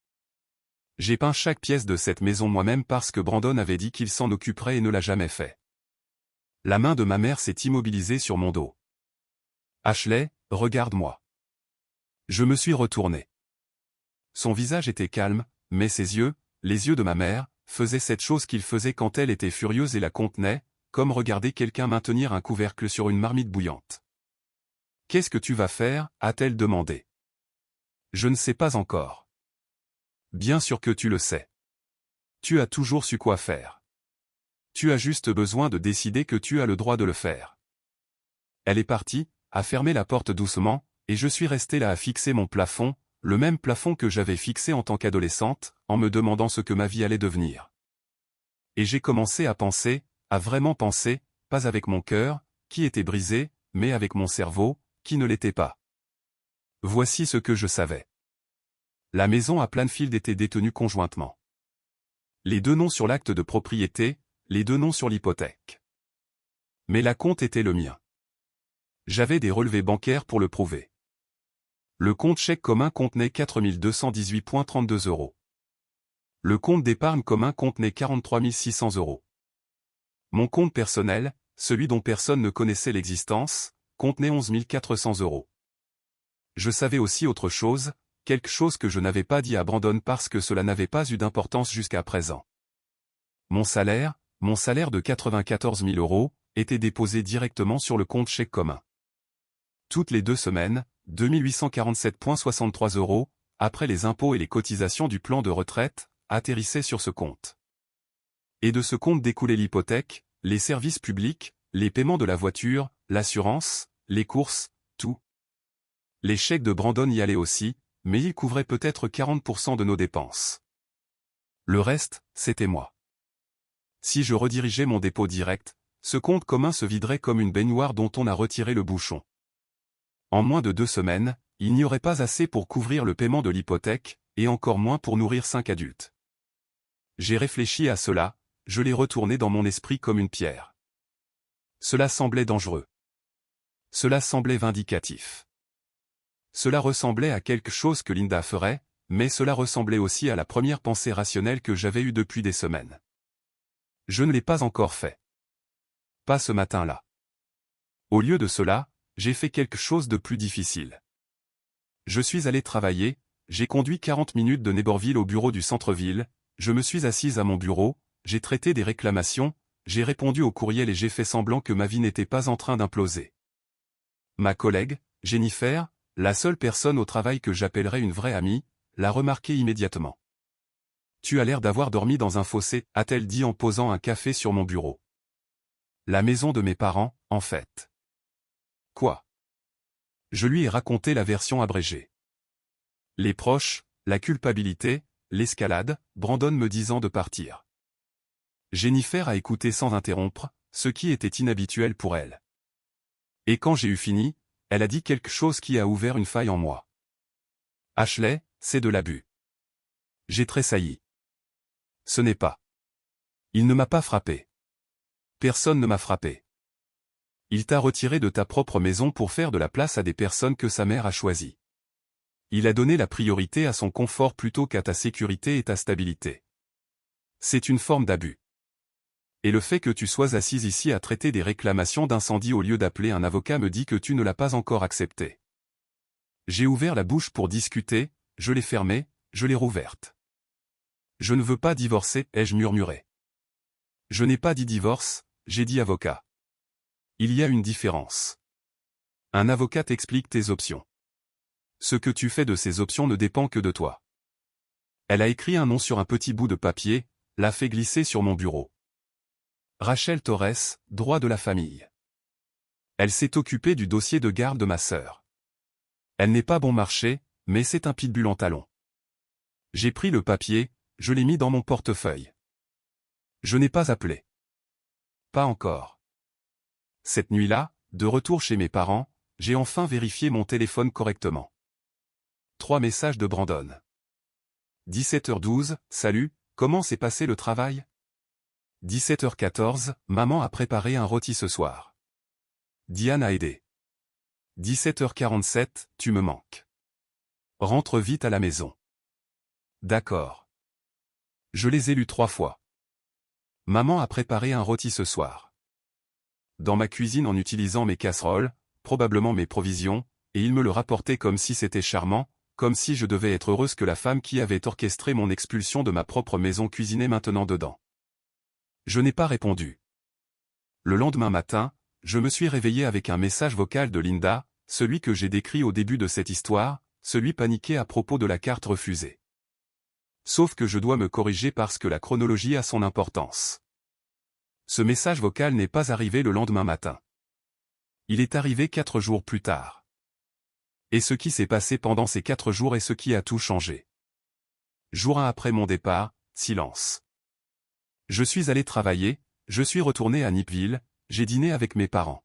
[SPEAKER 1] J'ai peint chaque pièce de cette maison moi-même parce que Brandon avait dit qu'il s'en occuperait et ne l'a jamais fait. La main de ma mère s'est immobilisée sur mon dos. Ashley, regarde-moi. Je me suis retourné. Son visage était calme, mais ses yeux, les yeux de ma mère, faisaient cette chose qu'il faisait quand elle était furieuse et la contenait, comme regarder quelqu'un maintenir un couvercle sur une marmite bouillante. « Qu'est-ce que tu vas faire » a-t-elle demandé. « Je ne sais pas encore. » « Bien sûr que tu le sais. Tu as toujours su quoi faire. Tu as juste besoin de décider que tu as le droit de le faire. » Elle est partie, a fermé la porte doucement, et je suis resté là à fixer mon plafond, le même plafond que j'avais fixé en tant qu'adolescente, en me demandant ce que ma vie allait devenir. Et j'ai commencé à penser, à vraiment penser, pas avec mon cœur, qui était brisé, mais avec mon cerveau, qui ne l'était pas. Voici ce que je savais. La maison à Plainfield était détenue conjointement. Les 2 noms sur l'acte de propriété, les 2 noms sur l'hypothèque. Mais la compte était le mien. J'avais des relevés bancaires pour le prouver. Le compte chèque commun contenait 4 218,32 euros. Le compte d'épargne commun contenait 43 600 euros. Mon compte personnel, celui dont personne ne connaissait l'existence, contenait 11 400 euros. Je savais aussi autre chose, quelque chose que je n'avais pas dit à Brandon parce que cela n'avait pas eu d'importance jusqu'à présent. Mon salaire de 94 000 euros, était déposé directement sur le compte chèque commun. Toutes les 2 semaines, 2847,63 €, après les impôts et les cotisations du plan de retraite, atterrissaient sur ce compte. Et de ce compte découlait l'hypothèque, les services publics, les paiements de la voiture, l'assurance, les courses, tout. Les chèques de Brandon y allaient aussi, mais ils couvraient peut-être 40% de nos dépenses. Le reste, c'était moi. Si je redirigeais mon dépôt direct, ce compte commun se viderait comme une baignoire dont on a retiré le bouchon. En moins de 2 semaines, il n'y aurait pas assez pour couvrir le paiement de l'hypothèque, et encore moins pour nourrir 5 adultes. J'ai réfléchi à cela, je l'ai retourné dans mon esprit comme une pierre. Cela semblait dangereux. Cela semblait vindicatif. Cela ressemblait à quelque chose que Linda ferait, mais cela ressemblait aussi à la première pensée rationnelle que j'avais eue depuis des semaines. Je ne l'ai pas encore fait. Pas ce matin-là. Au lieu de cela, j'ai fait quelque chose de plus difficile. Je suis allé travailler, j'ai conduit 40 minutes de Neighborville au bureau du centre-ville, je me suis assise à mon bureau, j'ai traité des réclamations, j'ai répondu aux courriels et j'ai fait semblant que ma vie n'était pas en train d'imploser. Ma collègue, Jennifer, la seule personne au travail que j'appellerais une vraie amie, l'a remarqué immédiatement. « Tu as l'air d'avoir dormi dans un fossé », a-t-elle dit en posant un café sur mon bureau. La maison de mes parents, en fait. Quoi? Je lui ai raconté la version abrégée. Les proches, la culpabilité, l'escalade, Brandon me disant de partir. Jennifer a écouté sans interrompre, ce qui était inhabituel pour elle. Et quand j'ai eu fini, elle a dit quelque chose qui a ouvert une faille en moi. « Ashley, c'est de l'abus. » J'ai tressailli. Ce n'est pas. Il ne m'a pas frappé. Personne ne m'a frappé. Il t'a retiré de ta propre maison pour faire de la place à des personnes que sa mère a choisies. Il a donné la priorité à son confort plutôt qu'à ta sécurité et ta stabilité. C'est une forme d'abus. Et le fait que tu sois assise ici à traiter des réclamations d'incendie au lieu d'appeler un avocat me dit que tu ne l'as pas encore accepté. J'ai ouvert la bouche pour discuter, je l'ai fermée, je l'ai rouverte. Je ne veux pas divorcer, ai-je murmuré. Je n'ai pas dit divorce, j'ai dit avocat. Il y a une différence. Un avocat t'explique tes options. Ce que tu fais de ces options ne dépend que de toi. Elle a écrit un nom sur un petit bout de papier, l'a fait glisser sur mon bureau. Rachel Torres, droit de la famille. Elle s'est occupée du dossier de garde de ma sœur. Elle n'est pas bon marché, mais c'est un pitbull en talons. J'ai pris le papier, je l'ai mis dans mon portefeuille. Je n'ai pas appelé. Pas encore. Cette nuit-là, de retour chez mes parents, j'ai enfin vérifié mon téléphone correctement. 3 messages de Brandon. 17h12, salut, comment s'est passé le travail? 17h14, maman a préparé un rôti ce soir. Diane a aidé. 17h47, tu me manques. Rentre vite à la maison. D'accord. Je les ai lus 3 fois. Maman a préparé un rôti ce soir. Dans ma cuisine en utilisant mes casseroles, probablement mes provisions, et il me le rapportait comme si c'était charmant, comme si je devais être heureuse que la femme qui avait orchestré mon expulsion de ma propre maison cuisinait maintenant dedans. Je n'ai pas répondu. Le lendemain matin, je me suis réveillé avec un message vocal de Linda, celui que j'ai décrit au début de cette histoire, celui paniqué à propos de la carte refusée. Sauf que je dois me corriger parce que la chronologie a son importance. Ce message vocal n'est pas arrivé le lendemain matin. Il est arrivé 4 jours plus tard. Et ce qui s'est passé pendant ces 4 jours est ce qui a tout changé. Jour 1 après mon départ, silence. Je suis allé travailler, je suis retourné à Nipville, j'ai dîné avec mes parents.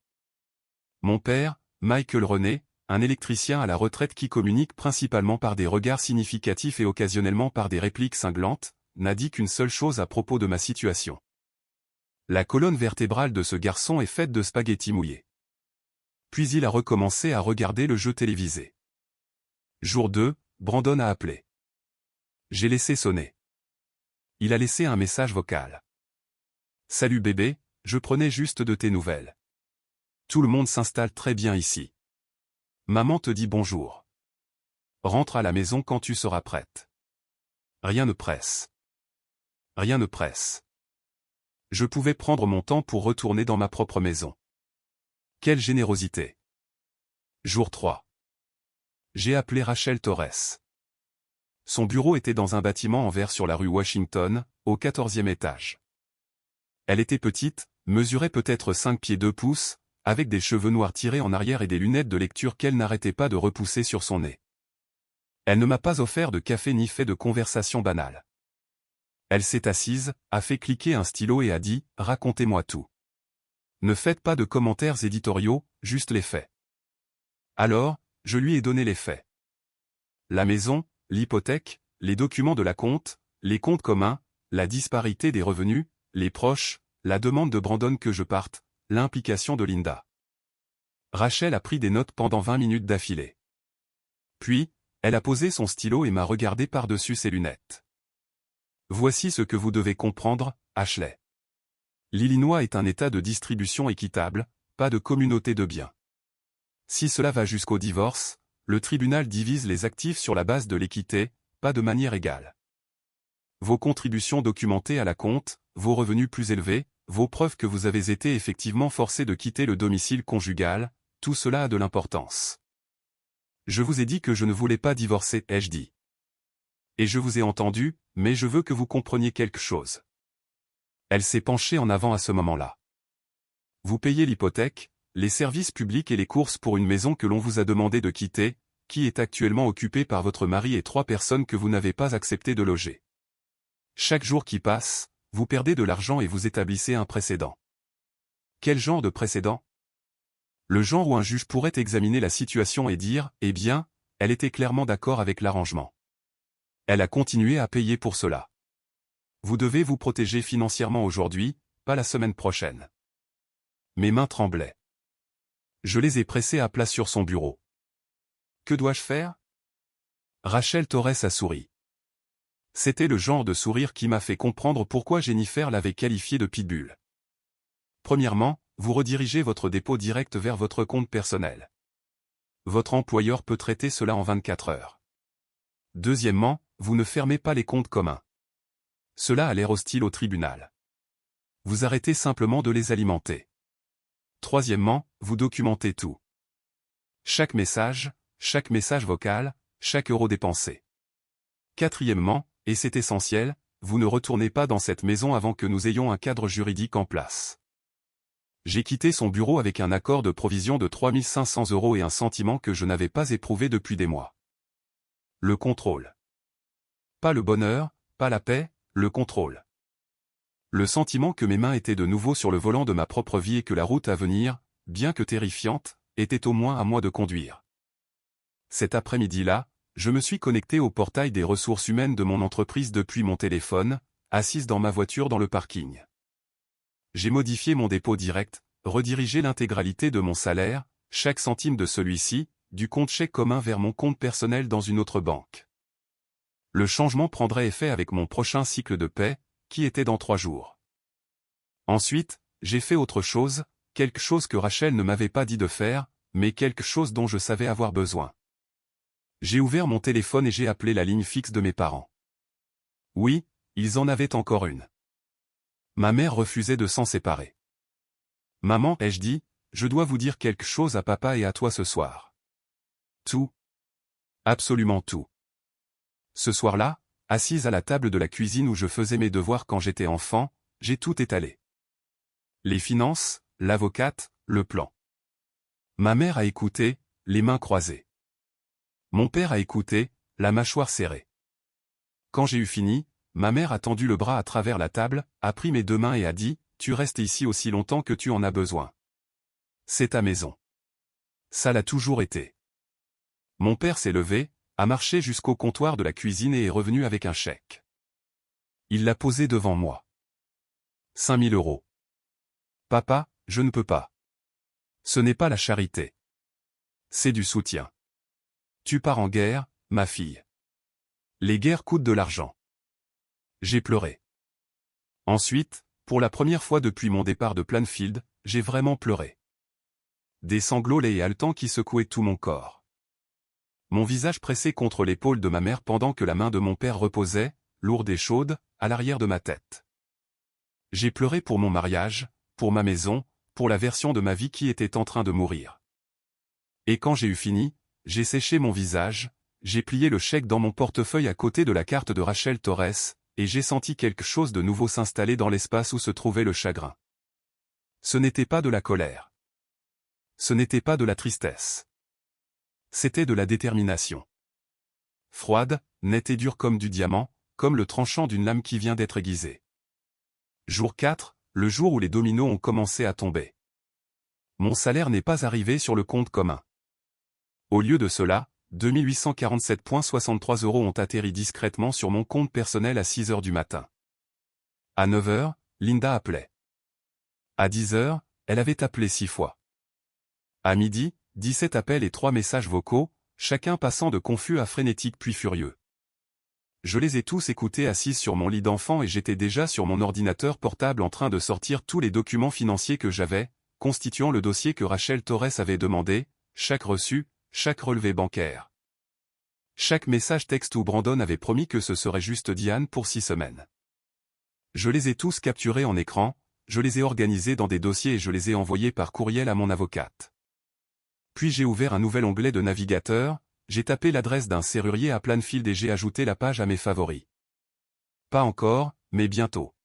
[SPEAKER 1] Mon père, Michael René, un électricien à la retraite qui communique principalement par des regards significatifs et occasionnellement par des répliques cinglantes, n'a dit qu'une seule chose à propos de ma situation. La colonne vertébrale de ce garçon est faite de spaghettis mouillés. Puis il a recommencé à regarder le jeu télévisé. Jour 2, Brandon a appelé. J'ai laissé sonner. Il a laissé un message vocal. Salut bébé, je prenais juste de tes nouvelles. Tout le monde s'installe très bien ici. Maman te dit bonjour. Rentre à la maison quand tu seras prête. Rien ne presse. Rien ne presse. Je pouvais prendre mon temps pour retourner dans ma propre maison. Quelle générosité. Jour 3. J'ai appelé Rachel Torres. Son bureau était dans un bâtiment en verre sur la rue Washington, au 14e étage. Elle était petite, mesurait peut-être 5 pieds 2 pouces, avec des cheveux noirs tirés en arrière et des lunettes de lecture qu'elle n'arrêtait pas de repousser sur son nez. Elle ne m'a pas offert de café ni fait de conversation banale. Elle s'est assise, a fait cliquer un stylo et a dit « Racontez-moi tout. Ne faites pas de commentaires éditoriaux, juste les faits. » Alors, je lui ai donné les faits. La maison, l'hypothèque, les documents de la compte, les comptes communs, la disparité des revenus, les proches, la demande de Brandon que je parte, l'implication de Linda. Rachel a pris des notes pendant 20 minutes d'affilée. Puis, elle a posé son stylo et m'a regardé par-dessus ses lunettes. Voici ce que vous devez comprendre, Ashley. L'Illinois est un État de distribution équitable, pas de communauté de biens. Si cela va jusqu'au divorce, le tribunal divise les actifs sur la base de l'équité, pas de manière égale. Vos contributions documentées à la compte, vos revenus plus élevés, vos preuves que vous avez été effectivement forcé de quitter le domicile conjugal, tout cela a de l'importance. Je vous ai dit que je ne voulais pas divorcer, ai-je dit. Et je vous ai entendu, mais je veux que vous compreniez quelque chose. Elle s'est penchée en avant à ce moment-là. Vous payez l'hypothèque, les services publics et les courses pour une maison que l'on vous a demandé de quitter, qui est actuellement occupée par votre mari et 3 personnes que vous n'avez pas accepté de loger. Chaque jour qui passe, vous perdez de l'argent et vous établissez un précédent. Quel genre de précédent? Le genre où un juge pourrait examiner la situation et dire « Eh bien, elle était clairement d'accord avec l'arrangement. Elle a continué à payer pour cela. Vous devez vous protéger financièrement aujourd'hui, pas la semaine prochaine. » Mes mains tremblaient. Je les ai pressées à plat sur son bureau. Que dois-je faire? Rachel Torres a souri. C'était le genre de sourire qui m'a fait comprendre pourquoi Jennifer l'avait qualifié de pitbull. Premièrement, vous redirigez votre dépôt direct vers votre compte personnel. Votre employeur peut traiter cela en 24 heures. Deuxièmement, vous ne fermez pas les comptes communs. Cela a l'air hostile au tribunal. Vous arrêtez simplement de les alimenter. Troisièmement, vous documentez tout. Chaque message vocal, chaque euro dépensé. Quatrièmement, et c'est essentiel, vous ne retournez pas dans cette maison avant que nous ayons un cadre juridique en place. J'ai quitté son bureau avec un accord de provision de 3 500 € et un sentiment que je n'avais pas éprouvé depuis des mois. Le contrôle. Pas le bonheur, pas la paix, le contrôle. Le sentiment que mes mains étaient de nouveau sur le volant de ma propre vie et que la route à venir, bien que terrifiante, était au moins à moi de conduire. Cet après-midi-là, je me suis connecté au portail des ressources humaines de mon entreprise depuis mon téléphone, assise dans ma voiture dans le parking. J'ai modifié mon dépôt direct, redirigé l'intégralité de mon salaire, chaque centime de celui-ci, du compte chèque commun vers mon compte personnel dans une autre banque. Le changement prendrait effet avec mon prochain cycle de paie, qui était dans 3 jours. Ensuite, j'ai fait autre chose, quelque chose que Rachel ne m'avait pas dit de faire, mais quelque chose dont je savais avoir besoin. J'ai ouvert mon téléphone et j'ai appelé la ligne fixe de mes parents. Oui, ils en avaient encore une. Ma mère refusait de s'en séparer. Maman, ai-je dit, je dois vous dire quelque chose à papa et à toi ce soir. Tout. Absolument tout. Ce soir-là, assise à la table de la cuisine où je faisais mes devoirs quand j'étais enfant, j'ai tout étalé. Les finances, l'avocate, le plan. Ma mère a écouté, les mains croisées. Mon père a écouté, la mâchoire serrée. Quand j'ai eu fini, ma mère a tendu le bras à travers la table, a pris mes 2 mains et a dit, « Tu restes ici aussi longtemps que tu en as besoin. C'est ta maison. » Ça l'a toujours été. Mon père s'est levé, a marché jusqu'au comptoir de la cuisine et est revenu avec un chèque. Il l'a posé devant moi. 5 000 €. Papa, je ne peux pas. Ce n'est pas la charité. C'est du soutien. Tu pars en guerre, ma fille. Les guerres coûtent de l'argent. J'ai pleuré. Ensuite, pour la première fois depuis mon départ de Plainfield, j'ai vraiment pleuré. Des sanglots laids et haletants qui secouaient tout mon corps. Mon visage pressé contre l'épaule de ma mère pendant que la main de mon père reposait, lourde et chaude, à l'arrière de ma tête. J'ai pleuré pour mon mariage, pour ma maison, pour la version de ma vie qui était en train de mourir. Et quand j'ai eu fini, j'ai séché mon visage, j'ai plié le chèque dans mon portefeuille à côté de la carte de Rachel Torres, et j'ai senti quelque chose de nouveau s'installer dans l'espace où se trouvait le chagrin. Ce n'était pas de la colère. Ce n'était pas de la tristesse. C'était de la détermination. Froide, nette et dure comme du diamant, comme le tranchant d'une lame qui vient d'être aiguisée. Jour 4, le jour où les dominos ont commencé à tomber. Mon salaire n'est pas arrivé sur le compte commun. Au lieu de cela, 2847,63 € ont atterri discrètement sur mon compte personnel à 6 h du matin. À 9 h, Linda appelait. À 10 h, elle avait appelé 6 fois. À midi, 17 appels et 3 messages vocaux, chacun passant de confus à frénétique puis furieux. Je les ai tous écoutés assise sur mon lit d'enfant et j'étais déjà sur mon ordinateur portable en train de sortir tous les documents financiers que j'avais, constituant le dossier que Rachel Torres avait demandé, chaque reçu, chaque relevé bancaire. Chaque message texte où Brandon avait promis que ce serait juste Diane pour 6 semaines. Je les ai tous capturés en écran, je les ai organisés dans des dossiers et je les ai envoyés par courriel à mon avocate. Puis j'ai ouvert un nouvel onglet de navigateur, j'ai tapé l'adresse d'un serrurier à Plainfield et j'ai ajouté la page à mes favoris. Pas encore, mais bientôt.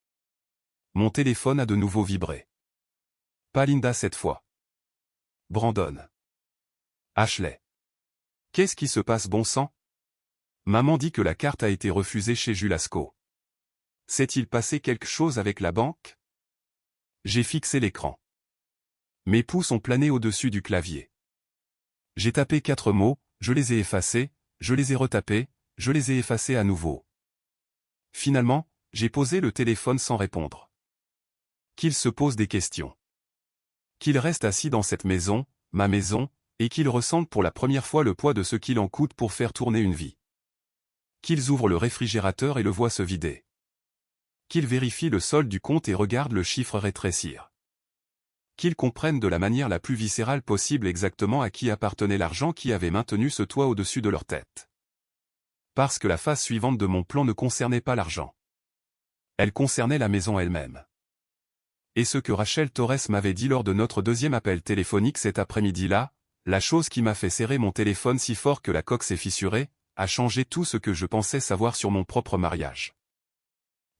[SPEAKER 1] Mon téléphone a de nouveau vibré. Pas Linda cette fois. Brandon. Ashley. Qu'est-ce qui se passe bon sang? Maman dit que la carte a été refusée chez Julasco. S'est-il passé quelque chose avec la banque? J'ai fixé l'écran. Mes pouces ont plané au-dessus du clavier. J'ai tapé 4 mots, je les ai effacés, je les ai retapés, je les ai effacés à nouveau. Finalement, j'ai posé le téléphone sans répondre. Qu'il se pose des questions. Qu'il reste assis dans cette maison, ma maison, et qu'il ressente pour la première fois le poids de ce qu'il en coûte pour faire tourner une vie. Qu'ils ouvrent le réfrigérateur et le voient se vider. Qu'ils vérifient le solde du compte et regardent le chiffre rétrécir. Qu'ils comprennent de la manière la plus viscérale possible exactement à qui appartenait l'argent qui avait maintenu ce toit au-dessus de leur tête. Parce que la phase suivante de mon plan ne concernait pas l'argent. Elle concernait la maison elle-même. Et ce que Rachel Torres m'avait dit lors de notre deuxième appel téléphonique cet après-midi-là, la chose qui m'a fait serrer mon téléphone si fort que la coque s'est fissurée, a changé tout ce que je pensais savoir sur mon propre mariage.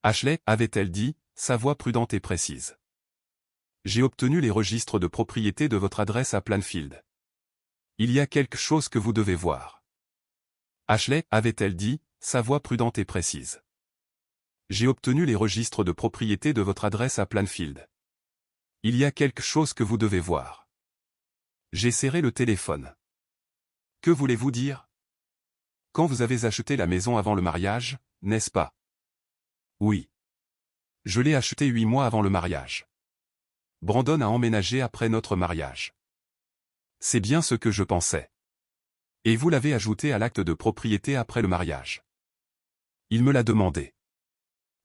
[SPEAKER 1] Ashley, avait-elle dit, sa voix prudente et précise. J'ai obtenu les registres de propriété de votre adresse à Plainfield. Il y a quelque chose que vous devez voir. Ashley, avait-elle dit, sa voix prudente et précise. J'ai obtenu les registres de propriété de votre adresse à Plainfield. Il y a quelque chose que vous devez voir. J'ai serré le téléphone. Que voulez-vous dire? Quand vous avez acheté la maison avant le mariage, n'est-ce pas? Oui. Je l'ai achetée 8 mois avant le mariage. Brandon a emménagé après notre mariage. C'est bien ce que je pensais. Et vous l'avez ajouté à l'acte de propriété après le mariage. Il me l'a demandé.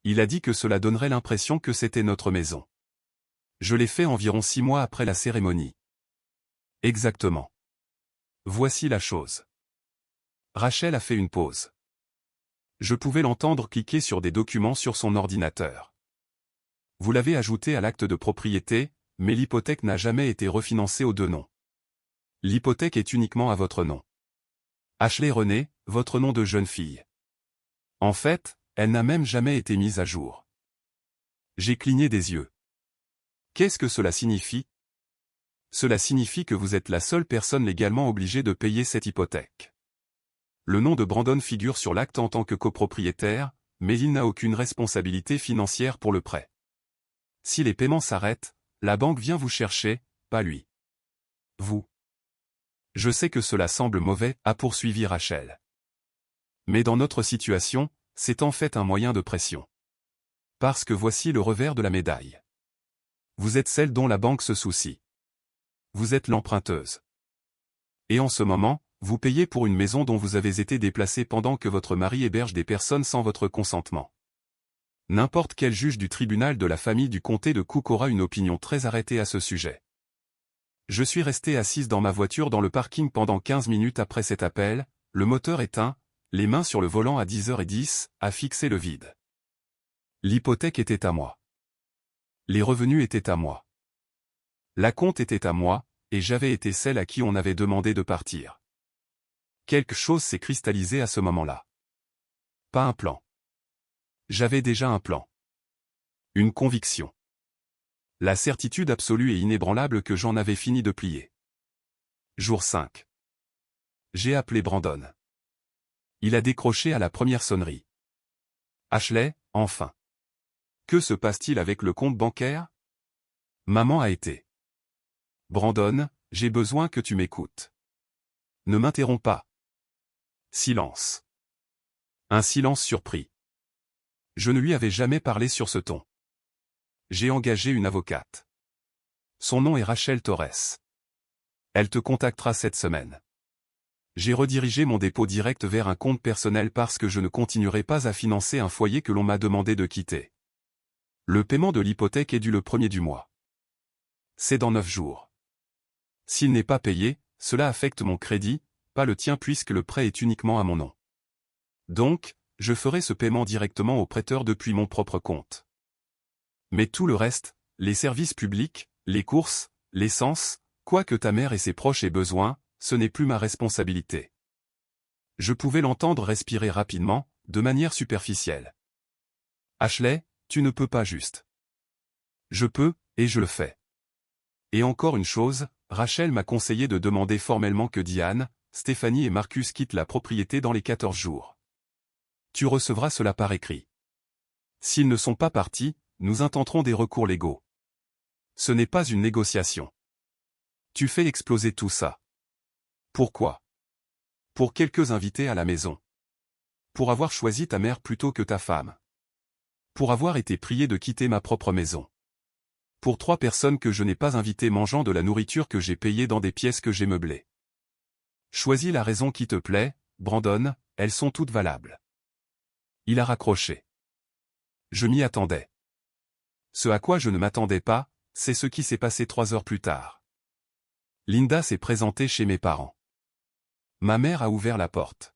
[SPEAKER 1] Il a dit que cela donnerait l'impression que c'était notre maison. Je l'ai fait environ 6 mois après la cérémonie. Exactement. Voici la chose. Rachel a fait une pause. Je pouvais l'entendre cliquer sur des documents sur son ordinateur. Vous l'avez ajouté à l'acte de propriété, mais l'hypothèque n'a jamais été refinancée aux deux noms. L'hypothèque est uniquement à votre nom. Ashley Renée, votre nom de jeune fille. En fait, elle n'a même jamais été mise à jour. J'ai cligné des yeux. Qu'est-ce que cela signifie? Cela signifie que vous êtes la seule personne légalement obligée de payer cette hypothèque. Le nom de Brandon figure sur l'acte en tant que copropriétaire, mais il n'a aucune responsabilité financière pour le prêt. Si les paiements s'arrêtent, la banque vient vous chercher, pas lui. Vous. Je sais que cela semble mauvais, a poursuivi Rachel. Mais dans notre situation, c'est en fait un moyen de pression. Parce que voici le revers de la médaille. Vous êtes celle dont la banque se soucie. Vous êtes l'emprunteuse. Et en ce moment, vous payez pour une maison dont vous avez été déplacé pendant que votre mari héberge des personnes sans votre consentement. N'importe quel juge du tribunal de la famille du comté de Cook aura une opinion très arrêtée à ce sujet. Je suis restée assise dans ma voiture dans le parking pendant 15 minutes après cet appel, le moteur éteint, les mains sur le volant à 10h10, à fixer le vide. L'hypothèque était à moi. Les revenus étaient à moi. La compte était à moi, et j'avais été celle à qui on avait demandé de partir. Quelque chose s'est cristallisé à ce moment-là. Pas un plan. J'avais déjà un plan. Une conviction. La certitude absolue et inébranlable que j'en avais fini de plier. Jour 5. J'ai appelé Brandon. Il a décroché à la première sonnerie. Ashley, enfin. Que se passe-t-il avec le compte bancaire? Maman a été. Brandon, j'ai besoin que tu m'écoutes. Ne m'interromps pas. Silence. Un silence surpris. Je ne lui avais jamais parlé sur ce ton. J'ai engagé une avocate. Son nom est Rachel Torres. Elle te contactera cette semaine. J'ai redirigé mon dépôt direct vers un compte personnel parce que je ne continuerai pas à financer un foyer que l'on m'a demandé de quitter. Le paiement de l'hypothèque est dû le 1er du mois. C'est dans 9 jours. S'il n'est pas payé, cela affecte mon crédit, pas le tien puisque le prêt est uniquement à mon nom. Donc, je ferai ce paiement directement au prêteur depuis mon propre compte. Mais tout le reste, les services publics, les courses, l'essence, quoi que ta mère et ses proches aient besoin, ce n'est plus ma responsabilité. Je pouvais l'entendre respirer rapidement, de manière superficielle. Ashley, tu ne peux pas juste. Je peux, et je le fais. Et encore une chose, Rachel m'a conseillé de demander formellement que Diane, Stéphanie et Marcus quittent la propriété dans les 14 jours. Tu recevras cela par écrit. S'ils ne sont pas partis, nous intenterons des recours légaux. Ce n'est pas une négociation. Tu fais exploser tout ça. Pourquoi? Pour quelques invités à la maison. Pour avoir choisi ta mère plutôt que ta femme. Pour avoir été prié de quitter ma propre maison. Pour 3 personnes que je n'ai pas invitées mangeant de la nourriture que j'ai payée dans des pièces que j'ai meublées. Choisis la raison qui te plaît, Brandon, elles sont toutes valables. Il a raccroché. Je m'y attendais. Ce à quoi je ne m'attendais pas, c'est ce qui s'est passé 3 heures plus tard. Linda s'est présentée chez mes parents. Ma mère a ouvert la porte.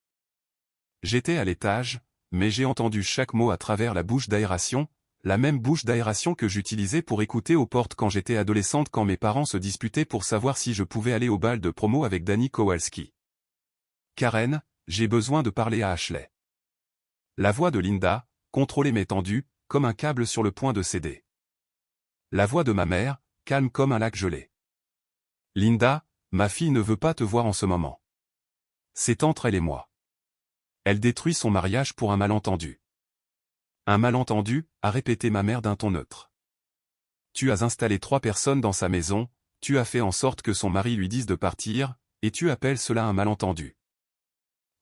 [SPEAKER 1] J'étais à l'étage, mais j'ai entendu chaque mot à travers la bouche d'aération, la même bouche d'aération que j'utilisais pour écouter aux portes quand j'étais adolescente quand mes parents se disputaient pour savoir si je pouvais aller au bal de promo avec Danny Kowalski. Karen, j'ai besoin de parler à Ashley. La voix de Linda, contrôlée mais tendue, comme un câble sur le point de céder. La voix de ma mère, calme comme un lac gelé. Linda, ma fille ne veut pas te voir en ce moment. C'est entre elle et moi. Elle détruit son mariage pour un malentendu. Un malentendu, a répété ma mère d'un ton neutre. Tu as installé 3 personnes dans sa maison, tu as fait en sorte que son mari lui dise de partir, et tu appelles cela un malentendu.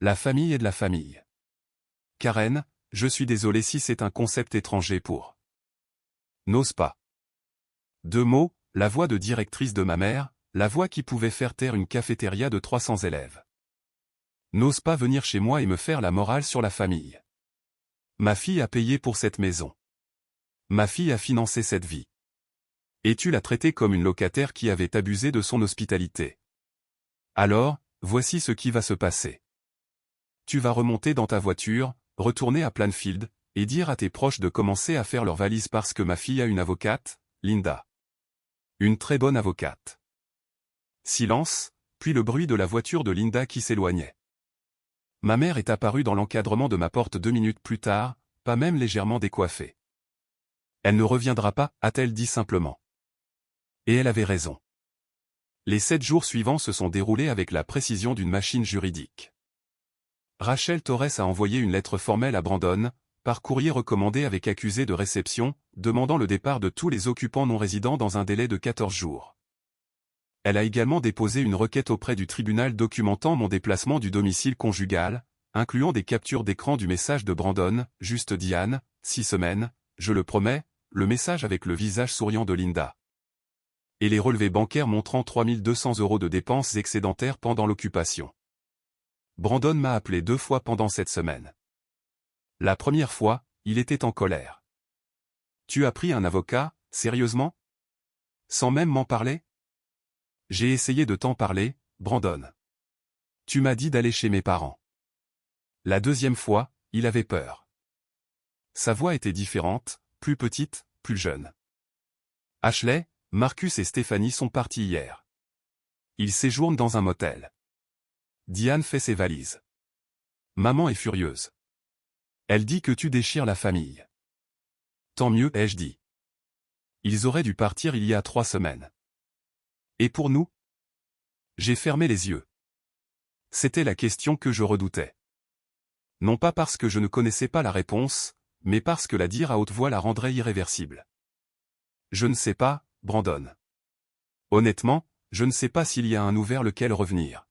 [SPEAKER 1] La famille est de la famille. Karen, je suis désolé si c'est un concept étranger pour. N'ose pas. 2 mots, la voix de directrice de ma mère, la voix qui pouvait faire taire une cafétéria de 300 élèves. N'ose pas venir chez moi et me faire la morale sur la famille. Ma fille a payé pour cette maison. Ma fille a financé cette vie. Et tu l'as traitée comme une locataire qui avait abusé de son hospitalité. Alors, voici ce qui va se passer. Tu vas remonter dans ta voiture, retourner à Plainfield, et dire à tes proches de commencer à faire leurs valises parce que ma fille a une avocate, Linda. Une très bonne avocate. Silence, puis le bruit de la voiture de Linda qui s'éloignait. Ma mère est apparue dans l'encadrement de ma porte 2 minutes plus tard, pas même légèrement décoiffée. Elle ne reviendra pas, a-t-elle dit simplement. Et elle avait raison. Les 7 jours suivants se sont déroulés avec la précision d'une machine juridique. Rachel Torres a envoyé une lettre formelle à Brandon, par courrier recommandé avec accusé de réception, demandant le départ de tous les occupants non résidents dans un délai de 14 jours. Elle a également déposé une requête auprès du tribunal documentant mon déplacement du domicile conjugal, incluant des captures d'écran du message de Brandon, juste Diane, 6 semaines, je le promets, le message avec le visage souriant de Linda. Et les relevés bancaires montrant 3 200 € de dépenses excédentaires pendant l'occupation. Brandon m'a appelé 2 fois pendant cette semaine. La première fois, il était en colère. Tu as pris un avocat, sérieusement? Sans même m'en parler? J'ai essayé de t'en parler, Brandon. Tu m'as dit d'aller chez mes parents. La deuxième fois, il avait peur. Sa voix était différente, plus petite, plus jeune. Ashley, Marcus et Stéphanie sont partis hier. Il séjourne dans un motel. Diane fait ses valises. Maman est furieuse. Elle dit que tu déchires la famille. Tant mieux, ai-je dit. Ils auraient dû partir il y a 3 semaines. Et pour nous? J'ai fermé les yeux. C'était la question que je redoutais. Non pas parce que je ne connaissais pas la réponse, mais parce que la dire à haute voix la rendrait irréversible. Je ne sais pas, Brandon. Honnêtement, je ne sais pas s'il y a un nous vers lequel revenir.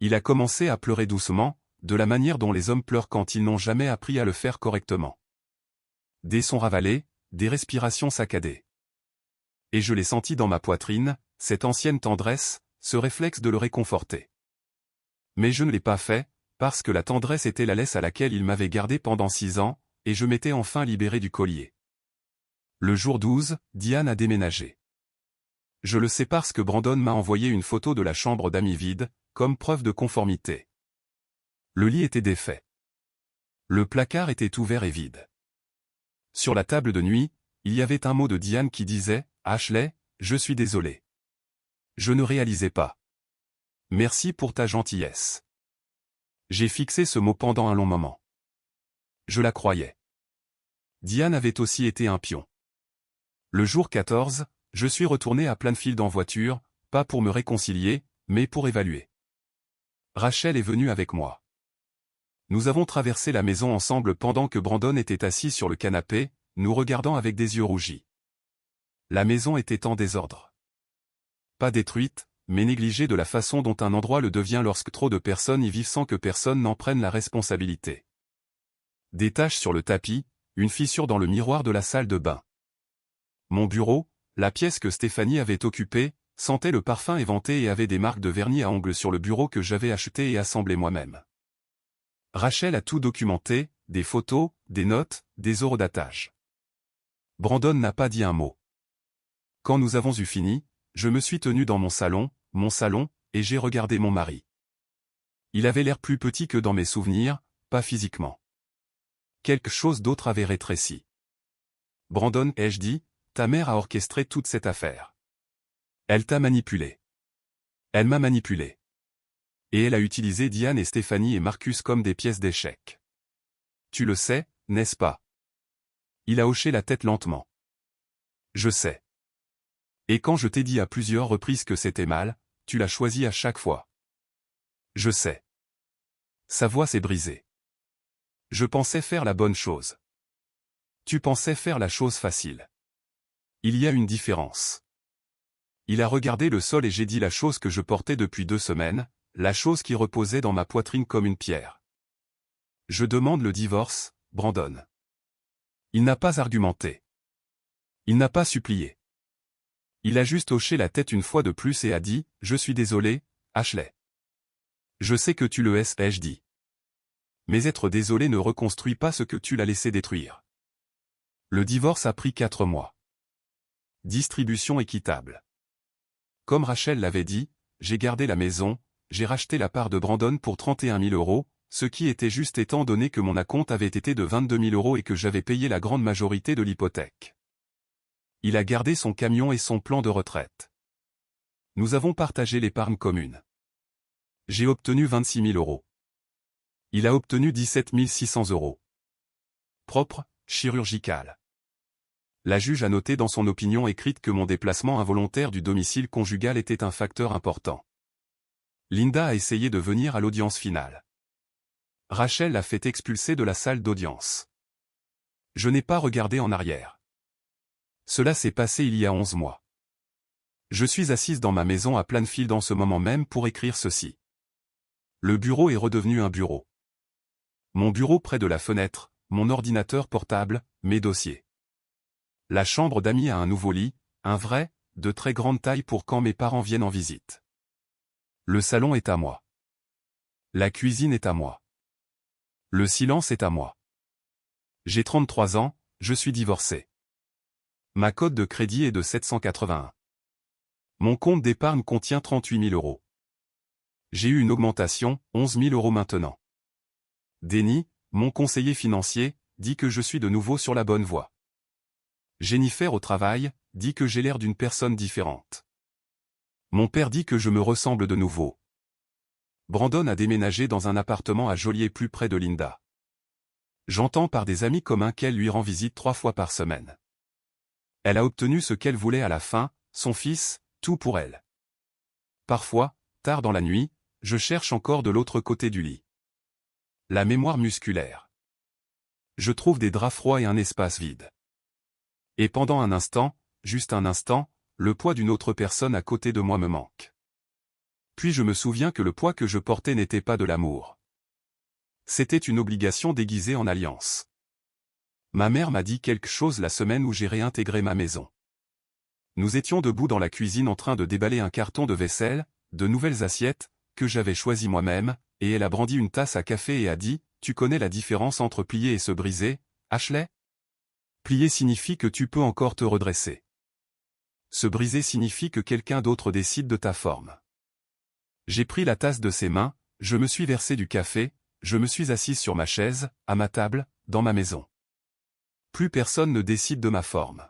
[SPEAKER 1] Il a commencé à pleurer doucement, de la manière dont les hommes pleurent quand ils n'ont jamais appris à le faire correctement. Des sons ravalés, des respirations saccadées. Et je l'ai senti dans ma poitrine, cette ancienne tendresse, ce réflexe de le réconforter. Mais je ne l'ai pas fait, parce que la tendresse était la laisse à laquelle il m'avait gardé pendant 6 ans, et je m'étais enfin libéré du collier. Le jour 12, Diane a déménagé. Je le sais parce que Brandon m'a envoyé une photo de la chambre d'amis vide, comme preuve de conformité. Le lit était défait. Le placard était ouvert et vide. Sur la table de nuit, il y avait un mot de Diane qui disait « Ashley, je suis désolé. » Je ne réalisais pas. « Merci pour ta gentillesse. » J'ai fixé ce mot pendant un long moment. Je la croyais. Diane avait aussi été un pion. Le jour 14, je suis retourné à Plainfield en voiture, pas pour me réconcilier, mais pour évaluer. Rachel est venue avec moi. Nous avons traversé la maison ensemble pendant que Brandon était assis sur le canapé, nous regardant avec des yeux rougis. La maison était en désordre. Pas détruite, mais négligée de la façon dont un endroit le devient lorsque trop de personnes y vivent sans que personne n'en prenne la responsabilité. Des taches sur le tapis, une fissure dans le miroir de la salle de bain. Mon bureau, la pièce que Stéphanie avait occupée, sentait le parfum éventé et avait des marques de vernis à ongles sur le bureau que j'avais acheté et assemblé moi-même. Rachel a tout documenté, des photos, des notes, des horodatage. Brandon n'a pas dit un mot. Quand nous avons eu fini, je me suis tenu dans mon salon, et j'ai regardé mon mari. Il avait l'air plus petit que dans mes souvenirs, pas physiquement. Quelque chose d'autre avait rétréci. Brandon, ai-je dit, ta mère a orchestré toute cette affaire. Elle t'a manipulé. Elle m'a manipulé. Et elle a utilisé Diane et Stéphanie et Marcus comme des pièces d'échecs. Tu le sais, n'est-ce pas? Il a hoché la tête lentement. Je sais. Et quand je t'ai dit à plusieurs reprises que c'était mal, tu l'as choisi à chaque fois. Je sais. Sa voix s'est brisée. Je pensais faire la bonne chose. Tu pensais faire la chose facile. Il y a une différence. Il a regardé le sol et j'ai dit la chose que je portais depuis 2 semaines, la chose qui reposait dans ma poitrine comme une pierre. Je demande le divorce, Brandon. Il n'a pas argumenté. Il n'a pas supplié. Il a juste hoché la tête une fois de plus et a dit, « Je suis désolé, Ashley. Je sais que tu le es, ai-je dit. Mais être désolé ne reconstruit pas ce que tu l'as laissé détruire. » Le divorce a pris 4 mois. Distribution équitable. Comme Rachel l'avait dit, j'ai gardé la maison, j'ai racheté la part de Brandon pour 31 000 €, ce qui était juste étant donné que mon acompte avait été de 22 000 € et que j'avais payé la grande majorité de l'hypothèque. Il a gardé son camion et son plan de retraite. Nous avons partagé l'épargne commune. J'ai obtenu 26 000 €. Il a obtenu 17 600 €. Propre, chirurgical. La juge a noté dans son opinion écrite que mon déplacement involontaire du domicile conjugal était un facteur important. Linda a essayé de venir à l'audience finale. Rachel l'a fait expulser de la salle d'audience. Je n'ai pas regardé en arrière. Cela s'est passé il y a 11 mois. Je suis assise dans ma maison à Plainfield en ce moment même pour écrire ceci. Le bureau est redevenu un bureau. Mon bureau près de la fenêtre, mon ordinateur portable, mes dossiers. La chambre d'amis a un nouveau lit, un vrai, de très grande taille pour quand mes parents viennent en visite. Le salon est à moi. La cuisine est à moi. Le silence est à moi. J'ai 33 ans, je suis divorcé. Ma cote de crédit est de 781. Mon compte d'épargne contient 38 000 €. J'ai eu une augmentation, 11 000 € maintenant. Denis, mon conseiller financier, dit que je suis de nouveau sur la bonne voie. Jennifer au travail, dit que j'ai l'air d'une personne différente. Mon père dit que je me ressemble de nouveau. Brandon a déménagé dans un appartement à Joliet plus près de Linda. J'entends par des amis communs qu'elle lui rend visite 3 fois par semaine. Elle a obtenu ce qu'elle voulait à la fin, son fils, tout pour elle. Parfois, tard dans la nuit, je cherche encore de l'autre côté du lit. La mémoire musculaire. Je trouve des draps froids et un espace vide. Et pendant un instant, juste un instant, le poids d'une autre personne à côté de moi me manque. Puis je me souviens que le poids que je portais n'était pas de l'amour. C'était une obligation déguisée en alliance. Ma mère m'a dit quelque chose la semaine où j'ai réintégré ma maison. Nous étions debout dans la cuisine en train de déballer un carton de vaisselle, de nouvelles assiettes, que j'avais choisies moi-même, et elle a brandi une tasse à café et a dit « Tu connais la différence entre plier et se briser, Ashley ? Plier signifie que tu peux encore te redresser. Se briser signifie que quelqu'un d'autre décide de ta forme. » J'ai pris la tasse de ses mains, je me suis versé du café, je me suis assise sur ma chaise, à ma table, dans ma maison. Plus personne ne décide de ma forme.